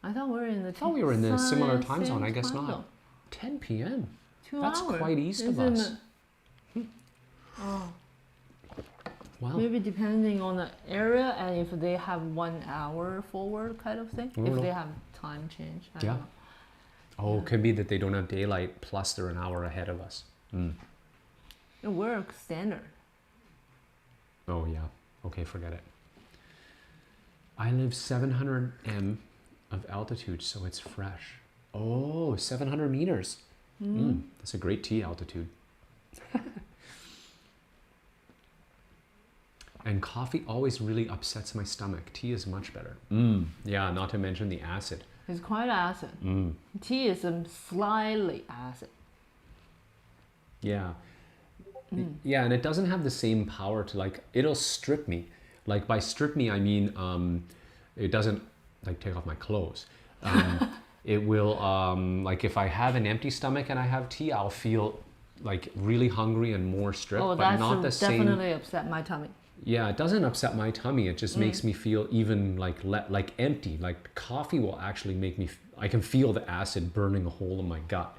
[SPEAKER 2] I thought we were in the.
[SPEAKER 1] I thought we were in the similar time zone. I
[SPEAKER 2] same
[SPEAKER 1] guess
[SPEAKER 2] time
[SPEAKER 1] not.
[SPEAKER 2] zone.
[SPEAKER 1] 10 p.m.
[SPEAKER 2] 2
[SPEAKER 1] That's
[SPEAKER 2] hours.
[SPEAKER 1] quite east of
[SPEAKER 2] Isn't
[SPEAKER 1] us.
[SPEAKER 2] it? Oh.
[SPEAKER 1] Wow.
[SPEAKER 2] Maybe depending on the area and if they have 1 hour forward kind of thing. If they have time change. I don't know.
[SPEAKER 1] Oh, it could be that they don't have daylight plus they're an hour ahead of us.
[SPEAKER 2] We're standard.
[SPEAKER 1] Oh, yeah. Okay, forget it. I live 700 m of altitude, so it's fresh. Oh, 700 meters. That's a great tea altitude. And coffee always really upsets my stomach. Tea is much better. Yeah, not to mention the acid.
[SPEAKER 2] It's quite acid. Tea is slightly acid.
[SPEAKER 1] Yeah. Yeah, and it doesn't have the same power to like, it'll strip me. Like by strip me, I mean, it doesn't like take off my clothes. It will, like if I have an empty stomach and I have tea, I'll feel like really hungry and more stripped,
[SPEAKER 2] Oh,
[SPEAKER 1] but not the
[SPEAKER 2] that's
[SPEAKER 1] same.
[SPEAKER 2] definitely upset my tummy.
[SPEAKER 1] Yeah, it doesn't upset my tummy. It just makes me feel even like empty. Like coffee will actually make me, I can feel the acid burning a hole in my gut.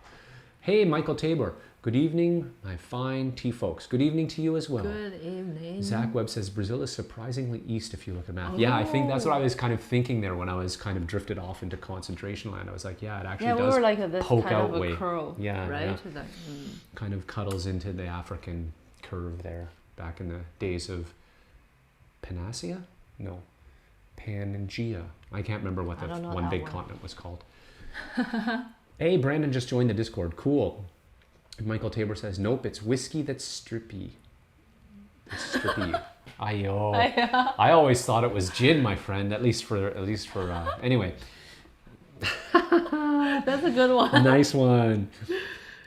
[SPEAKER 1] Hey, Michael Tabor. Good evening, my fine tea folks. Good evening to you as well.
[SPEAKER 2] Good evening.
[SPEAKER 1] Zach Webb says Brazil is surprisingly east if you look at map. Yeah, I think that's what I was kind of thinking there when I was kind of drifted off into concentration land. I was like, yeah, it actually does
[SPEAKER 2] we were like this
[SPEAKER 1] poke
[SPEAKER 2] kind
[SPEAKER 1] out
[SPEAKER 2] of a
[SPEAKER 1] way.
[SPEAKER 2] curl,
[SPEAKER 1] Yeah,
[SPEAKER 2] right?
[SPEAKER 1] yeah.
[SPEAKER 2] Like,
[SPEAKER 1] Kind of cuddles into the African curve there back in the days of Panacea? No, Pangea. I can't remember what the
[SPEAKER 2] I don't know
[SPEAKER 1] one
[SPEAKER 2] that
[SPEAKER 1] big
[SPEAKER 2] one.
[SPEAKER 1] continent was called. Hey, Brandon just joined the Discord. Cool. Michael Tabor says, nope, it's whiskey that's strippy. It's strippy. I always thought it was gin, my friend, at least for anyway.
[SPEAKER 2] that's a good one.
[SPEAKER 1] Nice one.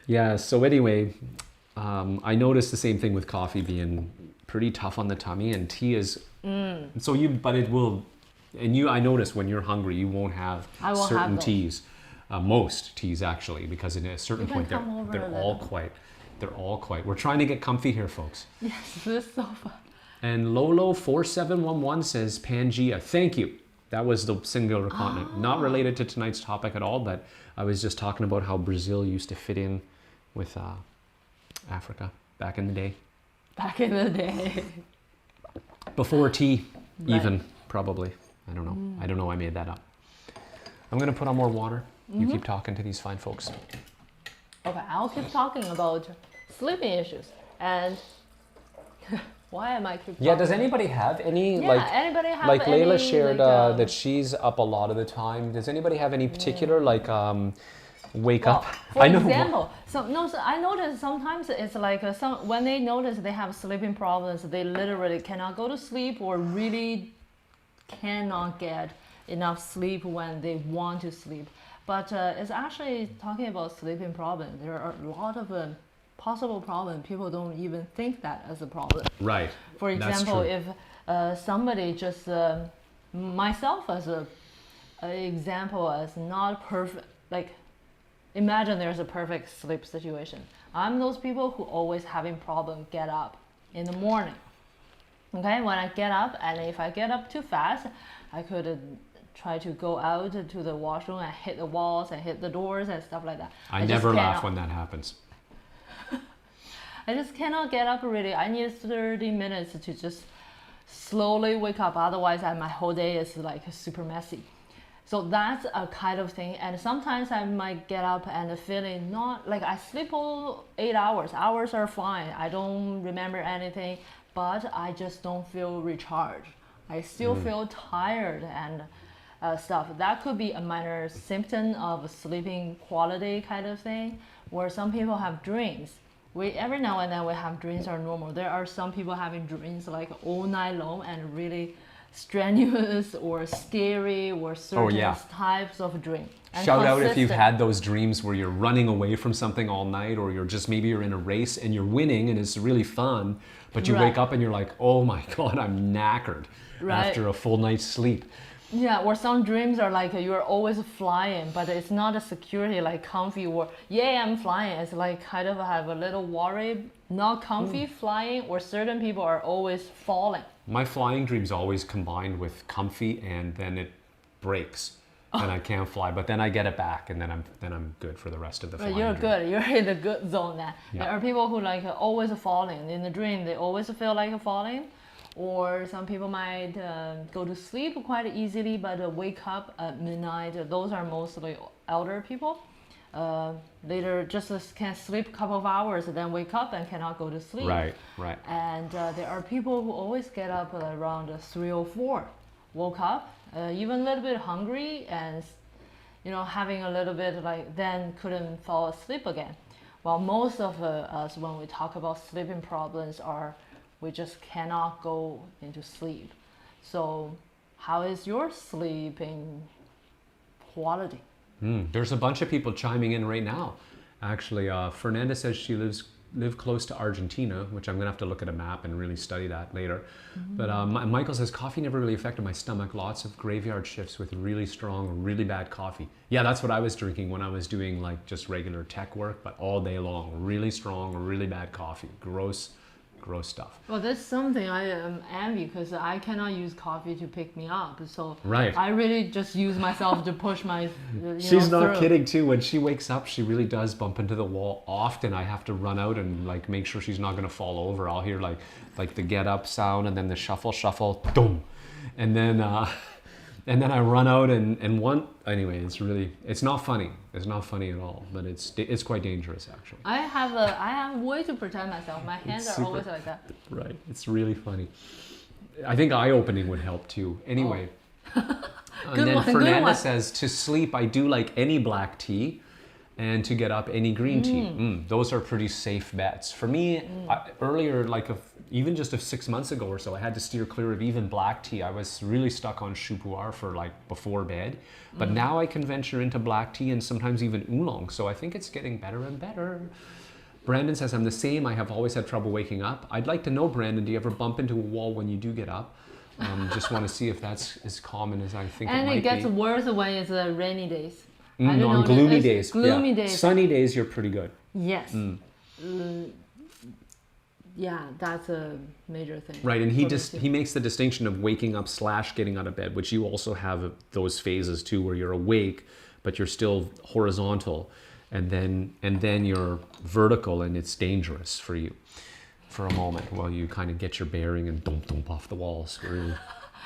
[SPEAKER 1] Yeah, so anyway, I noticed the same thing with coffee being pretty tough on the tummy, and tea is, but it will, and I notice when you're hungry, you won't have certain teas. Most teas actually, because at a certain point they're all quite. We're trying to get comfy here, folks.
[SPEAKER 2] Yes, this is so fun.
[SPEAKER 1] And Lolo4711 says Pangea. Thank you. That was the singular continent. Not related to tonight's topic at all, but I was just talking about how Brazil used to fit in with Africa back in the day.
[SPEAKER 2] Back in the day.
[SPEAKER 1] Before tea, even, probably. I don't know. I don't know. I made that up. I'm going to put on more water. You keep talking to these fine folks.
[SPEAKER 2] Okay, I'll keep talking about sleeping issues. And why am I keep talking?
[SPEAKER 1] Yeah, does anybody have any,
[SPEAKER 2] anybody have
[SPEAKER 1] like Layla
[SPEAKER 2] any,
[SPEAKER 1] shared that she's up a lot of the time. Does anybody have any particular, wake up?
[SPEAKER 2] For example, I notice sometimes it's like when they notice they have sleeping problems, they literally cannot go to sleep or really cannot get enough sleep when they want to sleep. But it's actually talking about sleeping problems. There are a lot of possible problems. People don't even think that as a problem.
[SPEAKER 1] Right.
[SPEAKER 2] For example, if somebody just, myself as an example as not perfect, like imagine there's a perfect sleep situation. I'm those people who always having problem get up in the morning. Okay, when I get up, and if I get up too fast, I could try to go out to the washroom and hit the walls and hit the doors and stuff like that.
[SPEAKER 1] I never laugh when that happens.
[SPEAKER 2] I just cannot get up really. I need 30 minutes to just slowly wake up. Otherwise, my whole day is like super messy. So that's a kind of thing. And sometimes I might get up and feeling not like I sleep all 8 hours. Hours are fine. I don't remember anything, but I just don't feel recharged. I still feel tired and stuff. That could be a minor symptom of sleeping quality kind of thing, where some people have dreams. Every now and then we have dreams are normal. There are some people having dreams like all night long and really strenuous or scary or certain types of dream. And
[SPEAKER 1] shout out if you've had those dreams where you're running away from something all night, or maybe you're in a race and you're winning and it's really fun, but you wake up and you're like, oh my God, I'm knackered after a full night's sleep.
[SPEAKER 2] Yeah, or some dreams are like you're always flying, but it's not a security like comfy or I'm flying. It's like kind of have a little worry, not comfy flying, or certain people are always falling.
[SPEAKER 1] My flying dreams always combined with comfy and then it breaks. and I can't fly. But then I get it back, and then I'm good for the rest of the flying.
[SPEAKER 2] But you're
[SPEAKER 1] dream.
[SPEAKER 2] good. You're in the good zone now.
[SPEAKER 1] Yeah.
[SPEAKER 2] There are people who like always falling in the dream. They always feel like falling, or some people might go to sleep quite easily, but wake up at midnight. Those are mostly elder people. Later, just can sleep a couple of hours, then wake up and cannot go to sleep.
[SPEAKER 1] Right.
[SPEAKER 2] And there are people who always get up around 3 or 4, woke up, even a little bit hungry, and having a little bit then couldn't fall asleep again. While most of us, when we talk about sleeping problems, we just cannot go into sleep. So, how is your sleeping quality?
[SPEAKER 1] There's a bunch of people chiming in right now. Actually, Fernanda says she lives close to Argentina, which I'm gonna have to look at a map and really study that later. But Michael says coffee never really affected my stomach. Lots of graveyard shifts with really strong, really bad coffee. Yeah, that's what I was drinking when I was doing like just regular tech work, but all day long, really strong, really bad coffee. Gross stuff.
[SPEAKER 2] Well, that's something I envy, because I cannot use coffee to pick me up. So
[SPEAKER 1] Right.
[SPEAKER 2] I really just use myself to push my.
[SPEAKER 1] She's not
[SPEAKER 2] through.
[SPEAKER 1] kidding too. When she wakes up, she really does bump into the wall. Often I have to run out and like make sure she's not going to fall over. I'll hear like the get up sound, and then the shuffle, boom, and then I run out and anyway. It's not funny. It's not funny at all. But it's quite dangerous actually.
[SPEAKER 2] I have way to protect myself. My hands are always like that.
[SPEAKER 1] Right. It's really funny. I think eye opening would help too. Anyway. And then Fernanda says, to sleep, I do like any black tea, and to get up, any green tea. Those are pretty safe bets. For me, earlier, even just 6 months ago or so, I had to steer clear of even black tea. I was really stuck on Shu Pu'er for before bed. But now I can venture into black tea and sometimes even oolong. So I think it's getting better and better. Brandon says, I'm the same. I have always had trouble waking up. I'd like to know, Brandon, do you ever bump into a wall when you do get up? Just want to see if that's as common as I think it might be.
[SPEAKER 2] And it gets worse when it's rainy days.
[SPEAKER 1] On gloomy days.
[SPEAKER 2] Gloomy days.
[SPEAKER 1] Sunny days, you're pretty good.
[SPEAKER 2] Yes. Yeah, that's a major thing.
[SPEAKER 1] Right, and he makes the distinction of waking up / getting out of bed, which you also have those phases too, where you're awake, but you're still horizontal, and then you're vertical, and it's dangerous for you for a moment while you kind of get your bearing and dump off the walls. Really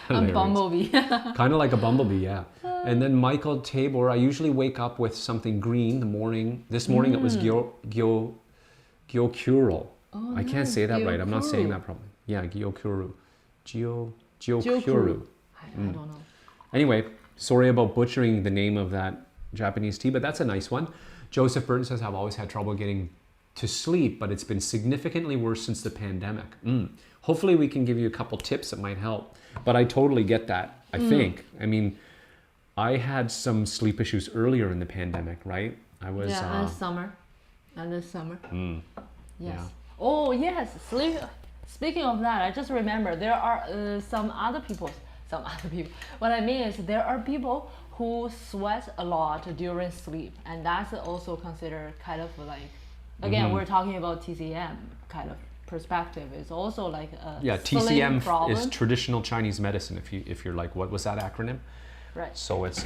[SPEAKER 2] A bumblebee.
[SPEAKER 1] Kind of like a bumblebee, yeah. And then Michael Tabor, I usually wake up with something green the morning. This morning it was gyokuro.
[SPEAKER 2] Oh,
[SPEAKER 1] I can't say that right. I'm not saying that properly. Yeah, gyokuro. Gyokuro.
[SPEAKER 2] I don't know.
[SPEAKER 1] Anyway, sorry about butchering the name of that Japanese tea, but that's a nice one. Joseph Burton says, I've always had trouble getting to sleep, but it's been significantly worse since the pandemic. Hopefully we can give you a couple tips that might help. But I totally get that, I think. I mean, I had some sleep issues earlier in the pandemic, right? I was...
[SPEAKER 2] Yeah, and summer. Yes.
[SPEAKER 1] Yeah.
[SPEAKER 2] Oh, yes. Sleep. Speaking of that, I just remember there are some other people. What I mean is there are people who sweat a lot during sleep. And that's also considered kind of like... Again, we're talking about TCM kind of perspective. It's also like a
[SPEAKER 1] TCM
[SPEAKER 2] problem.
[SPEAKER 1] is traditional Chinese medicine. If you're like, what was that acronym?
[SPEAKER 2] Right.
[SPEAKER 1] So it's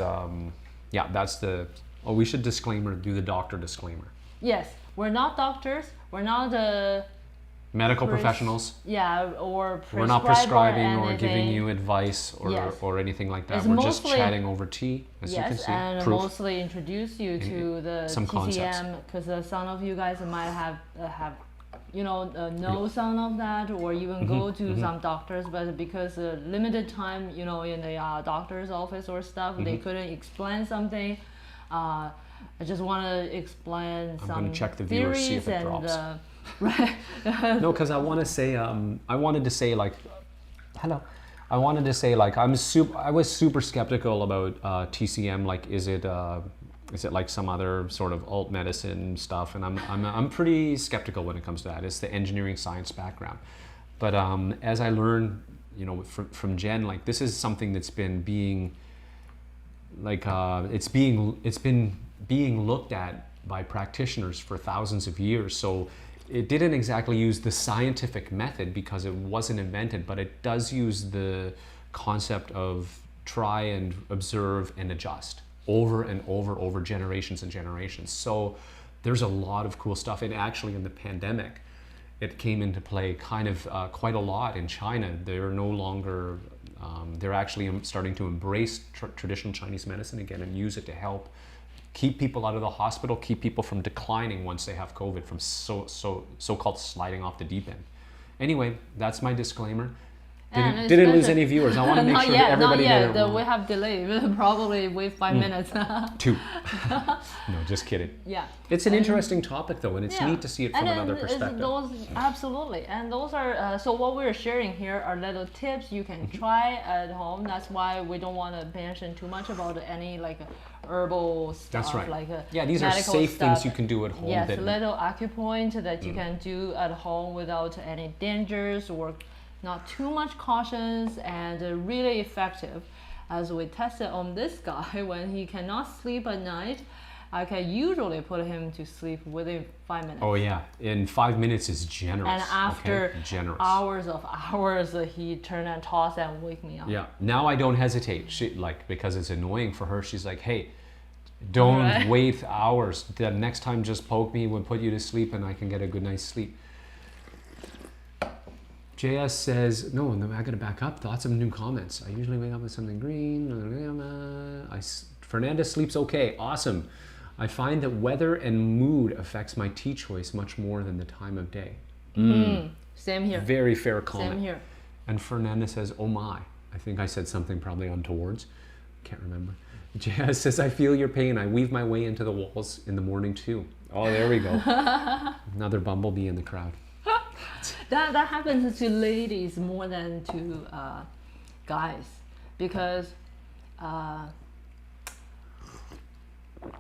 [SPEAKER 1] that's the. Oh, we should do the doctor disclaimer.
[SPEAKER 2] Yes, we're not doctors. We're not
[SPEAKER 1] medical professionals.
[SPEAKER 2] Yeah, or
[SPEAKER 1] we're not prescribing or giving you advice or anything like that. We're just chatting over tea, as you can see.
[SPEAKER 2] And mostly introduce you to the
[SPEAKER 1] some
[SPEAKER 2] TCM, because some of you guys might have know some of that, or even go to some doctors, but because limited time, in the doctor's office or stuff, they couldn't explain something. I just want to explain some
[SPEAKER 1] going to check the viewer, see if it drops.
[SPEAKER 2] Right.
[SPEAKER 1] No, because I wanted to say I was super skeptical about TCM. Like, is it like some other sort of alt medicine stuff? And I'm pretty skeptical when it comes to that. It's the engineering science background. But as I learned, from Jen, like, this is something that's been being it's been being looked at by practitioners for thousands of years. So it didn't exactly use the scientific method because it wasn't invented, but it does use the concept of try and observe and adjust. over and over generations and generations. So there's a lot of cool stuff. And actually in the pandemic, it came into play kind of quite a lot in China. They're no longer, they're actually starting to embrace traditional Chinese medicine again and use it to help keep people out of the hospital, keep people from declining once they have COVID, from so-called sliding off the deep end. Anyway, that's my disclaimer. Didn't lose any viewers. I want to make sure that everybody
[SPEAKER 2] not yet. We have delay. Probably wait 5 minutes.
[SPEAKER 1] 2. No, just kidding.
[SPEAKER 2] Yeah.
[SPEAKER 1] It's an interesting topic though, and it's neat to see it from another perspective.
[SPEAKER 2] Absolutely. And those are, so what we're sharing here are little tips you can try at home. That's why we don't want to mention too much about any like herbal stuff.
[SPEAKER 1] That's right.
[SPEAKER 2] Like
[SPEAKER 1] these are safe things you can do at home.
[SPEAKER 2] Yes, little acupoint that you can do at home without any dangers or not too much cautions, and really effective. As we tested on this guy, when he cannot sleep at night, I can usually put him to sleep within 5 minutes.
[SPEAKER 1] Oh yeah, in 5 minutes is generous.
[SPEAKER 2] And after hours of hours, he turn and toss and wake me up.
[SPEAKER 1] Yeah, now I don't hesitate. Because it's annoying for her, she's like, hey, don't wait hours. The next time just poke me, we'll put you to sleep and I can get a good night's sleep. JS says, no, I gotta back up. Lots of new comments. I usually wake up with something green. Fernandez sleeps okay. Awesome. I find that weather and mood affects my tea choice much more than the time of day.
[SPEAKER 2] Same here.
[SPEAKER 1] Very fair comment.
[SPEAKER 2] Same here.
[SPEAKER 1] And Fernandez says, oh my. I think I said something probably untowards. Can't remember. JS says, I feel your pain. I weave my way into the walls in the morning too. Oh, there we go. Another bumblebee in the crowd.
[SPEAKER 2] That happens to ladies more than to guys, because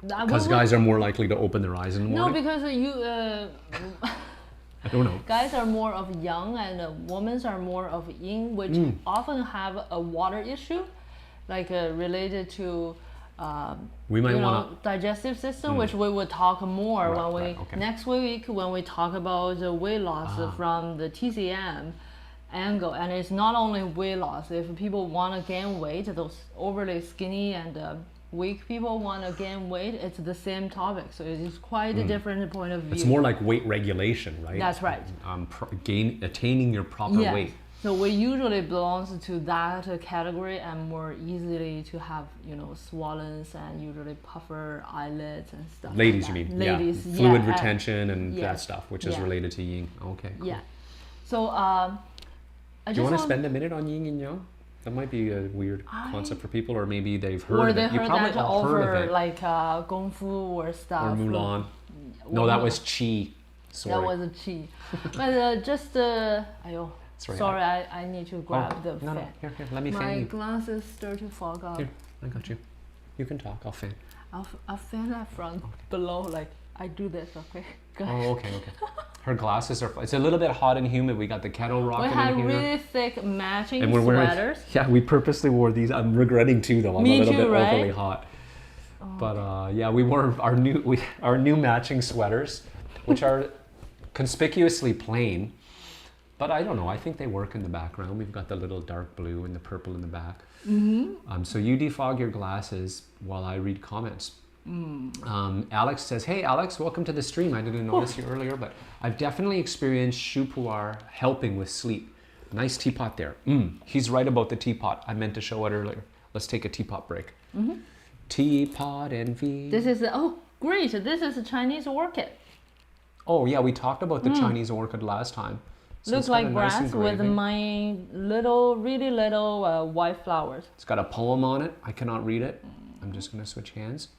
[SPEAKER 1] guys are more likely to open their eyes in the morning.
[SPEAKER 2] No, because
[SPEAKER 1] I don't know.
[SPEAKER 2] Guys are more of yang and women are more of yin, which often have a water issue, like related to digestive system, which we will talk more next week when we talk about the weight loss from the TCM angle. And it's not only weight loss. If people want to gain weight, those overly skinny and weak people want to gain weight, it's the same topic. So it is quite a different point of view.
[SPEAKER 1] It's more like weight regulation, right?
[SPEAKER 2] That's right.
[SPEAKER 1] Attaining your proper weight.
[SPEAKER 2] So we usually belongs to that category and more easily to have, swollen and usually puffer eyelids and stuff.
[SPEAKER 1] Ladies,
[SPEAKER 2] like
[SPEAKER 1] you mean?
[SPEAKER 2] Ladies,
[SPEAKER 1] yeah. Fluid retention and that stuff, which is related to yin. Okay. Cool.
[SPEAKER 2] Yeah. So
[SPEAKER 1] do you want to spend a minute on yin and yang? That might be a weird concept for people, or maybe they've heard of it.
[SPEAKER 2] You probably all heard of it. Like Kung Fu or stuff.
[SPEAKER 1] Or Mulan. No, that was Qi. Sorry.
[SPEAKER 2] That was a Qi. But sorry, I need to grab the fan.
[SPEAKER 1] No, here, let me fan you.
[SPEAKER 2] My glasses start to fog up.
[SPEAKER 1] Here, I got you. You can talk, I'll fan.
[SPEAKER 2] I'll fan that from below, like I do this, okay?
[SPEAKER 1] Oh, okay. Her glasses are, it's a little bit hot and humid. We got the kettle rocking in here.
[SPEAKER 2] We had really thick matching sweaters.
[SPEAKER 1] We purposely wore these. I'm regretting too though. I'm a little bit overly hot.
[SPEAKER 2] Oh.
[SPEAKER 1] But we wore our new matching sweaters, which are conspicuously plain. But I don't know, I think they work in the background. We've got the little dark blue and the purple in the back. So you defog your glasses while I read comments. Alex says, hey Alex, welcome to the stream. I didn't notice you earlier, but I've definitely experienced Shu Pu'er helping with sleep. Nice teapot there. He's right about the teapot. I meant to show it earlier. Let's take a teapot break. Teapot envy.
[SPEAKER 2] This is, great. This is a Chinese orchid.
[SPEAKER 1] Oh yeah, we talked about the Chinese orchid last time. So
[SPEAKER 2] looks like grass with my really little white flowers.
[SPEAKER 1] It's got a poem on it. I cannot read it. I'm just going to switch hands.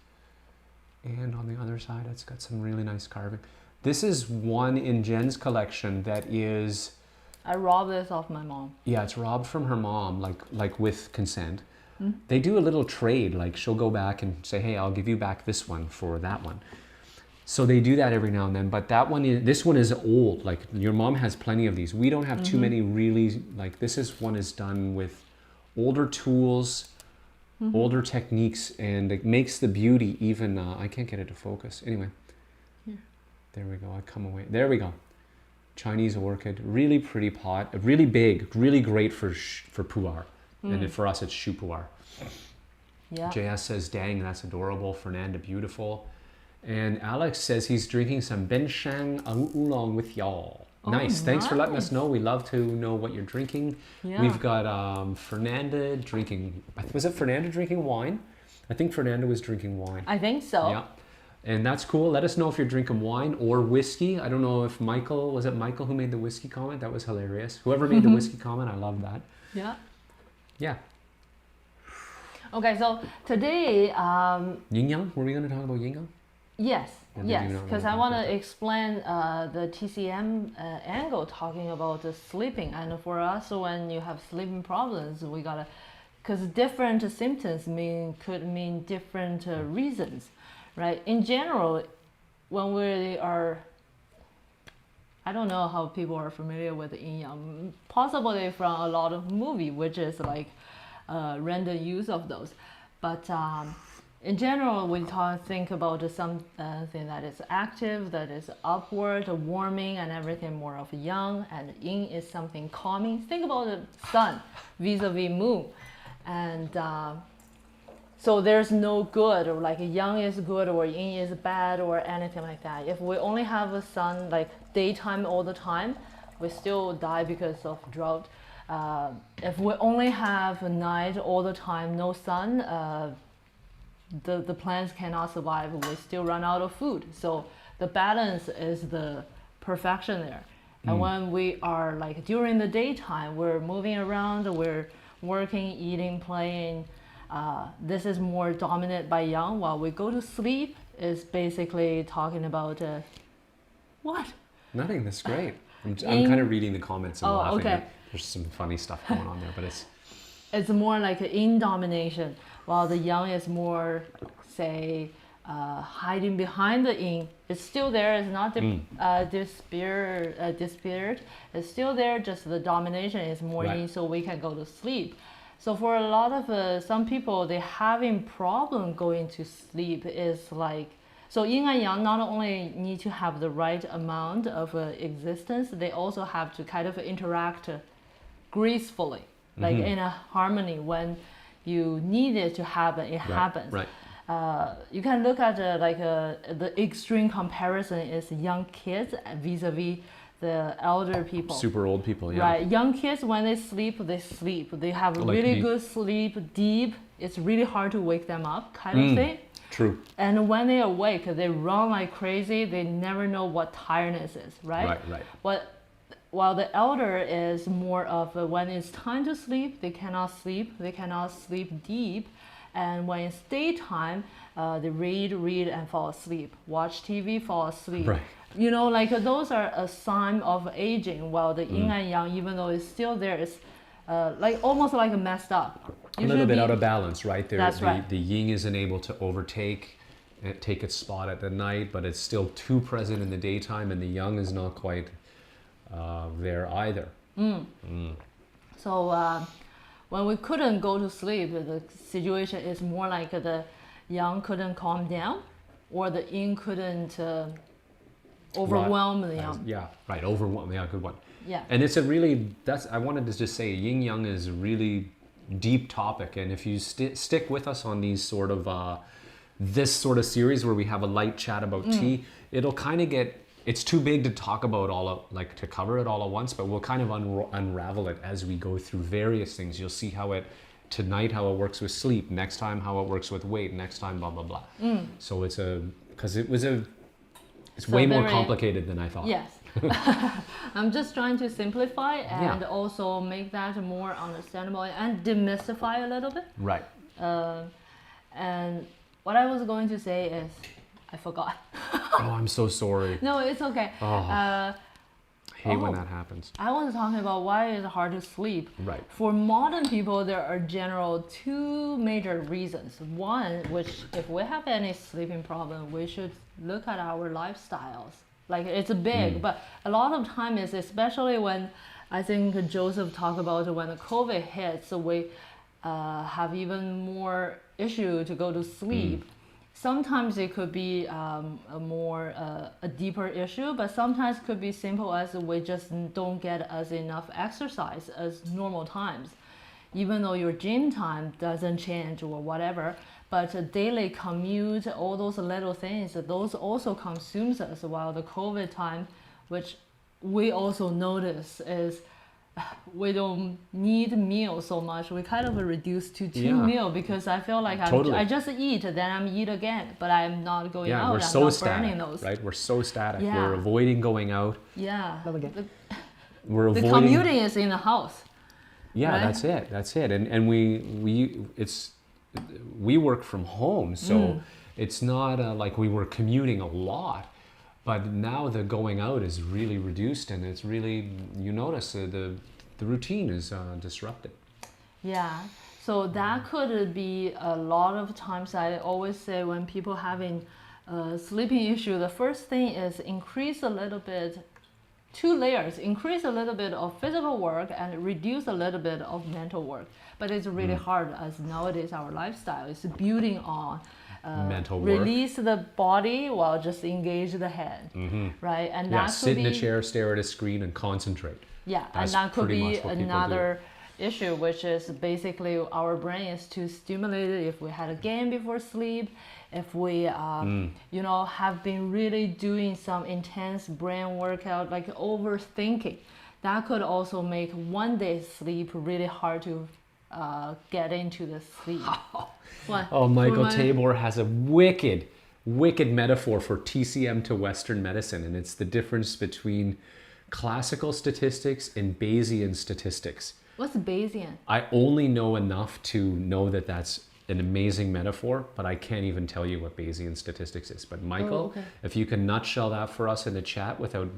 [SPEAKER 1] And on the other side, it's got some really nice carving. This is one in Jen's collection that is...
[SPEAKER 2] I robbed this off my mom.
[SPEAKER 1] Yeah, it's robbed from her mom, like with consent. They do a little trade, like she'll go back and say, hey, I'll give you back this one for that one. So they do that every now and then, but this one is old. Like your mom has plenty of these. We don't have too many really, like one is done with older tools, older techniques, and it makes the beauty even, I can't get it to focus. Anyway, there we go, I come away. There we go. Chinese orchid, really pretty pot, really big, really great for pu'er. And for us it's Shu Pu'er.
[SPEAKER 2] Yeah.
[SPEAKER 1] JS says, dang, that's adorable. Fernanda, beautiful. And Alex says he's drinking some Benshang Oolong with y'all.
[SPEAKER 2] Oh,
[SPEAKER 1] nice. Thanks for letting us
[SPEAKER 2] nice.
[SPEAKER 1] know. We love to know what you're drinking.
[SPEAKER 2] Yeah.
[SPEAKER 1] We've got Fernanda drinking, was it Fernanda drinking wine? I think Fernanda was drinking wine.
[SPEAKER 2] I think so.
[SPEAKER 1] Yeah. And that's cool. Let us know if you're drinking wine or whiskey. I don't know if was it Michael who made the whiskey comment? That was hilarious. Whoever made the whiskey comment, I love that.
[SPEAKER 2] Yeah.
[SPEAKER 1] Yeah.
[SPEAKER 2] Okay, so today,
[SPEAKER 1] Yin Yang? Were we going to talk about Yin Yang?
[SPEAKER 2] yes,
[SPEAKER 1] Or did
[SPEAKER 2] yes,
[SPEAKER 1] you not
[SPEAKER 2] because
[SPEAKER 1] wanna
[SPEAKER 2] I
[SPEAKER 1] talk
[SPEAKER 2] want
[SPEAKER 1] about
[SPEAKER 2] to
[SPEAKER 1] that?
[SPEAKER 2] explain the TCM angle talking about the sleeping. And for us, when you have sleeping problems, we gotta, because different symptoms could mean different reasons, right? In general, when we are, I don't know how people are familiar with yin yang, possibly from a lot of movie, which is like random use of those. But in general, we think about something that is active, that is upward, warming, and everything more of yang, and yin is something calming. Think about the sun vis-a-vis moon. And so there's no good, or like yang is good or yin is bad or anything like that. If we only have a sun like daytime all the time, we still die because of drought. If we only have a night all the time, no sun, the plants cannot survive. We still run out of food. So the balance is the perfection there. And when we are like during the daytime, we're moving around, we're working, eating, playing. This is more dominant by yang. While we go to sleep, is basically talking about what?
[SPEAKER 1] Nothing. That's great. I'm kind of reading the comments and laughing.
[SPEAKER 2] Okay.
[SPEAKER 1] There's some funny stuff going on there, but
[SPEAKER 2] it's more like in domination, while the yang is more, say, hiding behind the yin. It's still there. It's not disappeared. It's still there. Just the domination is more yin, so we can go to sleep. So for a lot of some people, they having problem going to sleep is like, so yin and yang not only need to have the right amount of existence, they also have to kind of interact gracefully, like in a harmony. When you need it to happen, it happens.
[SPEAKER 1] Right.
[SPEAKER 2] You can look at the extreme comparison is young kids vis-a-vis the elder people.
[SPEAKER 1] Super old people, yeah.
[SPEAKER 2] Right. Young kids, when they sleep, they sleep. They have
[SPEAKER 1] Like
[SPEAKER 2] really
[SPEAKER 1] me.
[SPEAKER 2] good sleep, deep. It's really hard to wake them up, kind of thing.
[SPEAKER 1] True.
[SPEAKER 2] And when they awake, they run like crazy. They never know what tiredness is, right?
[SPEAKER 1] Right.
[SPEAKER 2] While the elder is more of when it's time to sleep, they cannot sleep. They cannot sleep deep. And when it's daytime, they read and fall asleep. Watch TV, fall asleep.
[SPEAKER 1] Right.
[SPEAKER 2] You know, like those are a sign of aging. While the yin and yang, even though it's still there, is like almost like messed up.
[SPEAKER 1] A little bit out of balance, right?
[SPEAKER 2] That's right.
[SPEAKER 1] The yin isn't able to take its spot at the night, but it's still too present in the daytime, and the yang is not quite there either.
[SPEAKER 2] So when we couldn't go to sleep, the situation is more like the yang couldn't calm down, or the yin couldn't overwhelm the yang.
[SPEAKER 1] Yeah, right. Overwhelm. Yeah, good one.
[SPEAKER 2] Yeah.
[SPEAKER 1] And it's I wanted to just say yin yang is a really deep topic, and if you stick with us on these sort of this sort of series where we have a light chat about tea, it'll kind of it's too big to talk about to cover it all at once, but we'll kind of unravel it as we go through various things. You'll see tonight how it works with sleep, next time how it works with weight, next time blah blah blah. So it's way more complicated than I thought.
[SPEAKER 2] Yes. I'm just trying to simplify and also make that more understandable and demystify a little bit.
[SPEAKER 1] Right.
[SPEAKER 2] And what I was going to say is, I forgot.
[SPEAKER 1] Oh, I'm so sorry.
[SPEAKER 2] No, it's okay.
[SPEAKER 1] I hate when that happens.
[SPEAKER 2] I was talking about why it's hard to sleep.
[SPEAKER 1] Right.
[SPEAKER 2] For modern people, there are general two major reasons. One, which if we have any sleeping problem, we should look at our lifestyles. Like it's big, but a lot of time is, especially when I think Joseph talked about when the COVID hits, so we have even more issue to go to sleep. Sometimes it could be a deeper issue, but sometimes it could be simple as we just don't get as enough exercise as normal times. even though your gym time doesn't change or whatever, but a daily commute, all those little things, those also consumes us. While the COVID time, which we also notice is we don't need meals so much. We kind of reduce to two meals because I feel like I just eat, then I'm eat again, but I'm not going out.
[SPEAKER 1] We're
[SPEAKER 2] I'm
[SPEAKER 1] so
[SPEAKER 2] not
[SPEAKER 1] static,
[SPEAKER 2] burning those.
[SPEAKER 1] right? We're so static.
[SPEAKER 2] Yeah.
[SPEAKER 1] We're avoiding going out.
[SPEAKER 2] Yeah.
[SPEAKER 1] We're avoiding.
[SPEAKER 2] The commuting is in the house.
[SPEAKER 1] Yeah,
[SPEAKER 2] right?
[SPEAKER 1] that's it. And we work from home, so it's not like we were commuting a lot. But now the going out is really reduced, and it's really, you notice the routine is disrupted.
[SPEAKER 2] Yeah, so that could be a lot of times. I always say when people having a sleeping issue, the first thing is increase a little bit, 2 layers, increase a little bit of physical work and reduce a little bit of mental work. But it's really hard as nowadays our lifestyle is building on
[SPEAKER 1] mental work.
[SPEAKER 2] Release the body while just engage the head, right? And that could
[SPEAKER 1] sit in a chair, stare at a screen, and concentrate.
[SPEAKER 2] Yeah,
[SPEAKER 1] That's
[SPEAKER 2] and that could
[SPEAKER 1] pretty
[SPEAKER 2] be
[SPEAKER 1] much what people
[SPEAKER 2] another issue, which is basically our brain is too stimulated. If we had a game before sleep, if we, you know, have been really doing some intense brain workout, like overthinking, that could also make one day's sleep really hard to get into the sleep.
[SPEAKER 1] Oh, Michael Tabor has a wicked metaphor for TCM to Western medicine, and it's the difference between classical statistics and Bayesian statistics.
[SPEAKER 2] What's Bayesian?
[SPEAKER 1] I only know enough to know that that's an amazing metaphor, but I can't even tell you what Bayesian statistics is. But Michael, if you can nutshell that for us in the chat without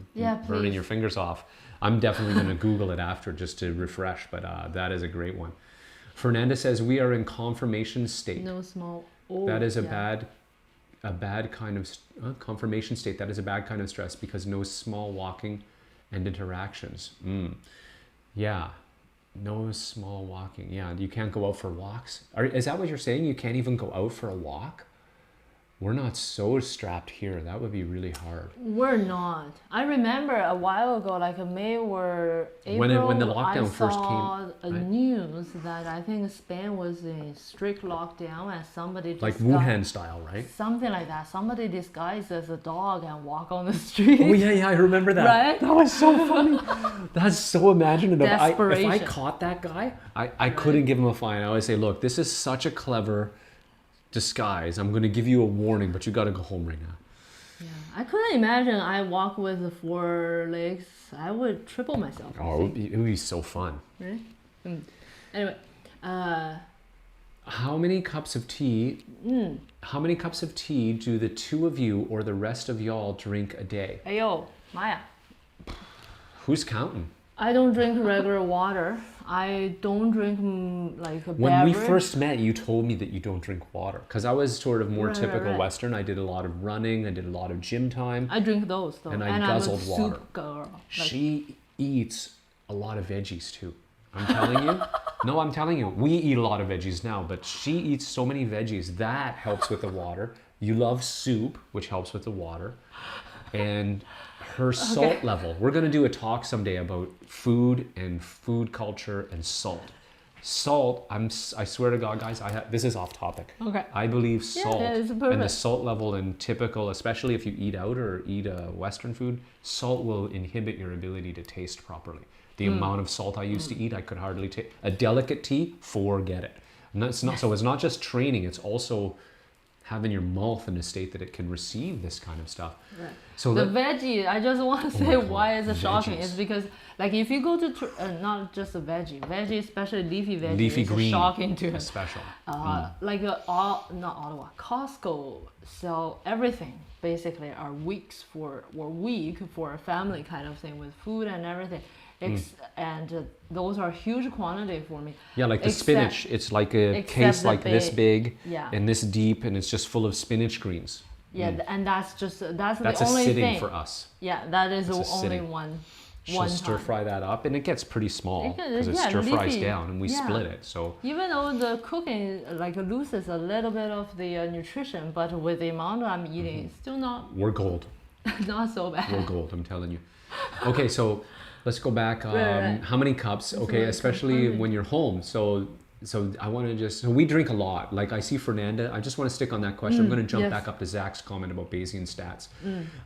[SPEAKER 1] burning your fingers off, I'm definitely going to Google it after just to refresh, but that is a great one. Fernanda says, we are in confirmation state.
[SPEAKER 2] No small.
[SPEAKER 1] That is a bad kind of confirmation state. That is a bad kind of stress because no small walking and interactions. Yeah, no small walking. Yeah, you can't go out for walks. Is that what you're saying? You can't even go out for a walk? We're not so strapped here. That would be really hard.
[SPEAKER 2] We're not. I remember a while ago, like May or April,
[SPEAKER 1] when the lockdown first came.
[SPEAKER 2] I saw a news that I think Spain was in strict lockdown and somebody
[SPEAKER 1] like Wuhan style, right?
[SPEAKER 2] Something like that. Somebody disguised as a dog and walk on the street.
[SPEAKER 1] Oh yeah, I remember that.
[SPEAKER 2] Right?
[SPEAKER 1] That was so funny. That's so imaginative.
[SPEAKER 2] Desperation.
[SPEAKER 1] If I caught that guy, I couldn't give him a fine. I would say, look, this is such a clever disguise. I'm going to give you a warning, but you got to go home right now.
[SPEAKER 2] Yeah, I couldn't imagine I walk with 4 legs. I would triple myself.
[SPEAKER 1] Oh, it would be so fun.
[SPEAKER 2] Really? Anyway,
[SPEAKER 1] how many cups of tea? How many cups of tea do the 2 of you or the rest of y'all drink a day?
[SPEAKER 2] Ayo, Maya.
[SPEAKER 1] Who's counting?
[SPEAKER 2] I don't drink regular water. I don't drink like a
[SPEAKER 1] When
[SPEAKER 2] beverage.
[SPEAKER 1] we first met, you told me that you don't drink water because I was sort of more typical Western. I did a lot of running. I did a lot of gym time.
[SPEAKER 2] I drink those though,
[SPEAKER 1] and I guzzled
[SPEAKER 2] I'm a
[SPEAKER 1] water.
[SPEAKER 2] soup girl.
[SPEAKER 1] She eats a lot of veggies too. I'm telling you. No, I'm telling you. We eat a lot of veggies now, but she eats so many veggies that helps with the water. You love soup, which helps with the water, and her salt level. We're going to do a talk someday about food and food culture and salt. Salt, I swear to God, guys, this is off topic.
[SPEAKER 2] Okay.
[SPEAKER 1] I believe salt
[SPEAKER 2] and
[SPEAKER 1] the salt level in typical, especially if you eat out or eat Western food, salt will inhibit your ability to taste properly. The amount of salt I used to eat, I could hardly taste. A delicate tea, forget it. So it's not just training, it's also having your mouth in a state that it can receive this kind of stuff.
[SPEAKER 2] Right.
[SPEAKER 1] So
[SPEAKER 2] the veggie, I just want to say why is it shocking?
[SPEAKER 1] Veggies.
[SPEAKER 2] It's because like if you go to not just a veggie, especially leafy veggie,
[SPEAKER 1] leafy
[SPEAKER 2] is
[SPEAKER 1] green,
[SPEAKER 2] shocking to us.
[SPEAKER 1] special.
[SPEAKER 2] Like not Ottawa, Costco sell everything basically are week for a family kind of thing with food and everything. And those are huge quantity for me.
[SPEAKER 1] Yeah, like the spinach. It's like a case like this big and this deep, and it's just full of spinach greens.
[SPEAKER 2] Yeah, and that's
[SPEAKER 1] That's
[SPEAKER 2] the only
[SPEAKER 1] a sitting
[SPEAKER 2] thing
[SPEAKER 1] for us.
[SPEAKER 2] Yeah, that is
[SPEAKER 1] That's
[SPEAKER 2] the only
[SPEAKER 1] sitting.
[SPEAKER 2] one.
[SPEAKER 1] She'll stir fry that up, and it gets pretty small because it stir fries down, and we split it. So
[SPEAKER 2] even though the cooking like loses a little bit of the nutrition, but with the amount I'm eating, it's still not.
[SPEAKER 1] We're gold.
[SPEAKER 2] Not so bad.
[SPEAKER 1] We're gold. I'm telling you. Okay, so Let's go back.
[SPEAKER 2] Right.
[SPEAKER 1] How many cups? Okay,
[SPEAKER 2] like
[SPEAKER 1] especially
[SPEAKER 2] compounding.
[SPEAKER 1] when you're home. So I want to so we drink a lot. Like I see Fernanda. I just want to stick on that question. I'm going to jump
[SPEAKER 2] yes.
[SPEAKER 1] back up to Zach's comment about Bayesian stats.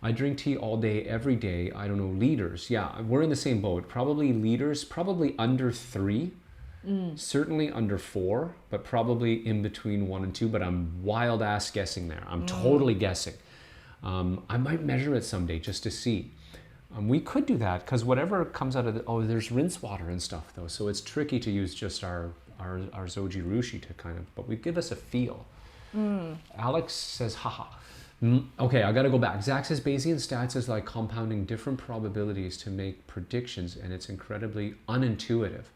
[SPEAKER 1] I drink tea all day, every day. I don't know, liters. Yeah, we're in the same boat. Probably liters, probably under 3. Certainly under 4, but probably in between 1 and 2. But I'm wild ass guessing there. I'm totally guessing. I might measure it someday just to see. We could do that because whatever comes out of there's rinse water and stuff though, so it's tricky to use just our Zoji Rushi to kind of, but we give us a feel. Alex says, haha. Okay, I gotta go back. Zach says Bayesian stats is like compounding different probabilities to make predictions, and it's incredibly unintuitive.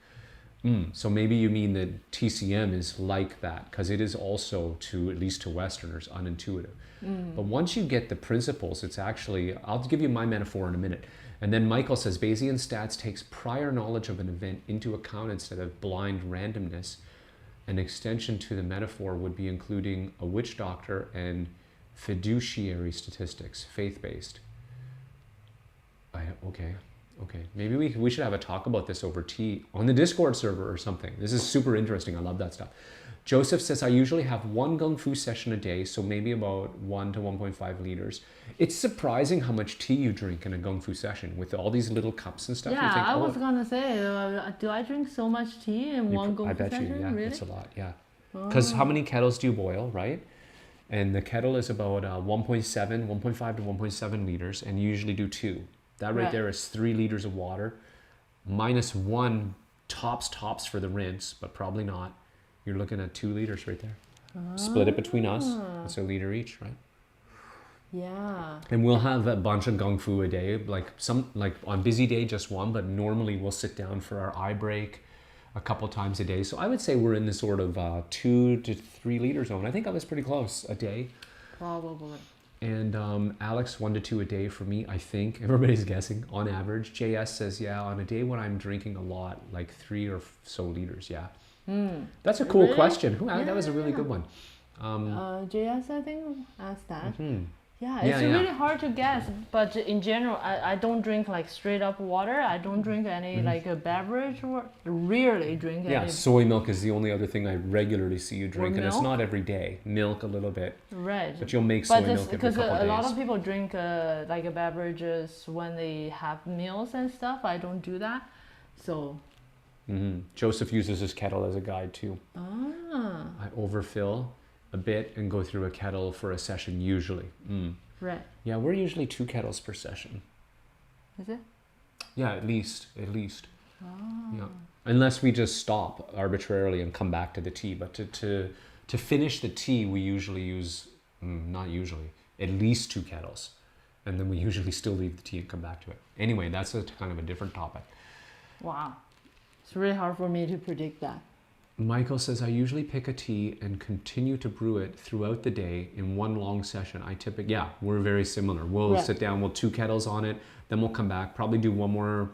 [SPEAKER 1] So maybe you mean that TCM is like that, because it is also, at least to Westerners, unintuitive. But once you get the principles, it's actually, I'll give you my metaphor in a minute. And then Michael says Bayesian stats takes prior knowledge of an event into account instead of blind randomness. An extension to the metaphor would be including a witch doctor and fiduciary statistics, faith-based. Okay, maybe we should have a talk about this over tea on the Discord server or something. This is super interesting. I love that stuff. Joseph says, I usually have 1 Gung Fu session a day, so maybe about 1 to 1.5 liters. It's surprising how much tea you drink in a Gung Fu session with all these little cups and stuff.
[SPEAKER 2] Yeah,
[SPEAKER 1] you think,
[SPEAKER 2] I was gonna say, do I drink so much tea in one Gung Fu
[SPEAKER 1] I bet
[SPEAKER 2] session?
[SPEAKER 1] you, yeah,
[SPEAKER 2] Really?
[SPEAKER 1] it's a lot, yeah. Because how many kettles do you boil, right? And the kettle is about 1.5 to 1.7 liters, and you usually do 2. That right there is 3 liters of water, minus 1 tops for the rinse, but probably not. You're looking at 2 liters right there. Split it between us. It's a liter each, right?
[SPEAKER 2] Yeah.
[SPEAKER 1] And we'll have a bunch of Gung Fu a day, like on busy day, just 1, but normally we'll sit down for our eye break a couple times a day. So I would say we're in the sort of 2 to 3 liter zone. I think I was pretty close a day.
[SPEAKER 2] Probably.
[SPEAKER 1] And Alex, 1 to 2 a day for me, I think. Everybody's guessing on average. JS says, yeah, on a day when I'm drinking a lot, like 3 or so liters, yeah. That's a cool question. That was a really good one.
[SPEAKER 2] JS, I think, asked that. Yeah,
[SPEAKER 1] Yeah,
[SPEAKER 2] it's really hard to guess, but in general, I don't drink like straight up water. I don't drink any like a beverage, or rarely drink
[SPEAKER 1] Yeah,
[SPEAKER 2] any.
[SPEAKER 1] soy milk is the only other thing I regularly see you drink, and it's
[SPEAKER 2] milk?
[SPEAKER 1] not every day. Milk a little bit,
[SPEAKER 2] Right.
[SPEAKER 1] but you'll make soy
[SPEAKER 2] But
[SPEAKER 1] milk every
[SPEAKER 2] because
[SPEAKER 1] couple
[SPEAKER 2] a
[SPEAKER 1] days.
[SPEAKER 2] lot of people drink like beverages when they have meals and stuff. I don't do that, so.
[SPEAKER 1] Joseph uses his kettle as a guide too. I overfill a bit and go through a kettle for a session usually.
[SPEAKER 2] Right.
[SPEAKER 1] Yeah, we're usually 2 kettles per session.
[SPEAKER 2] Is it?
[SPEAKER 1] Yeah, at least. Yeah. Unless we just stop arbitrarily and come back to the tea. But to finish the tea, we usually use, not usually, at least 2 kettles. And then we usually still leave the tea and come back to it. Anyway, that's a kind of a different topic.
[SPEAKER 2] Wow. It's really hard for me to predict that.
[SPEAKER 1] Michael says, I usually pick a tea and continue to brew it throughout the day in 1 long session. Yeah, we're very similar. We'll sit down, we'll 2 kettles on it, then we'll come back, probably do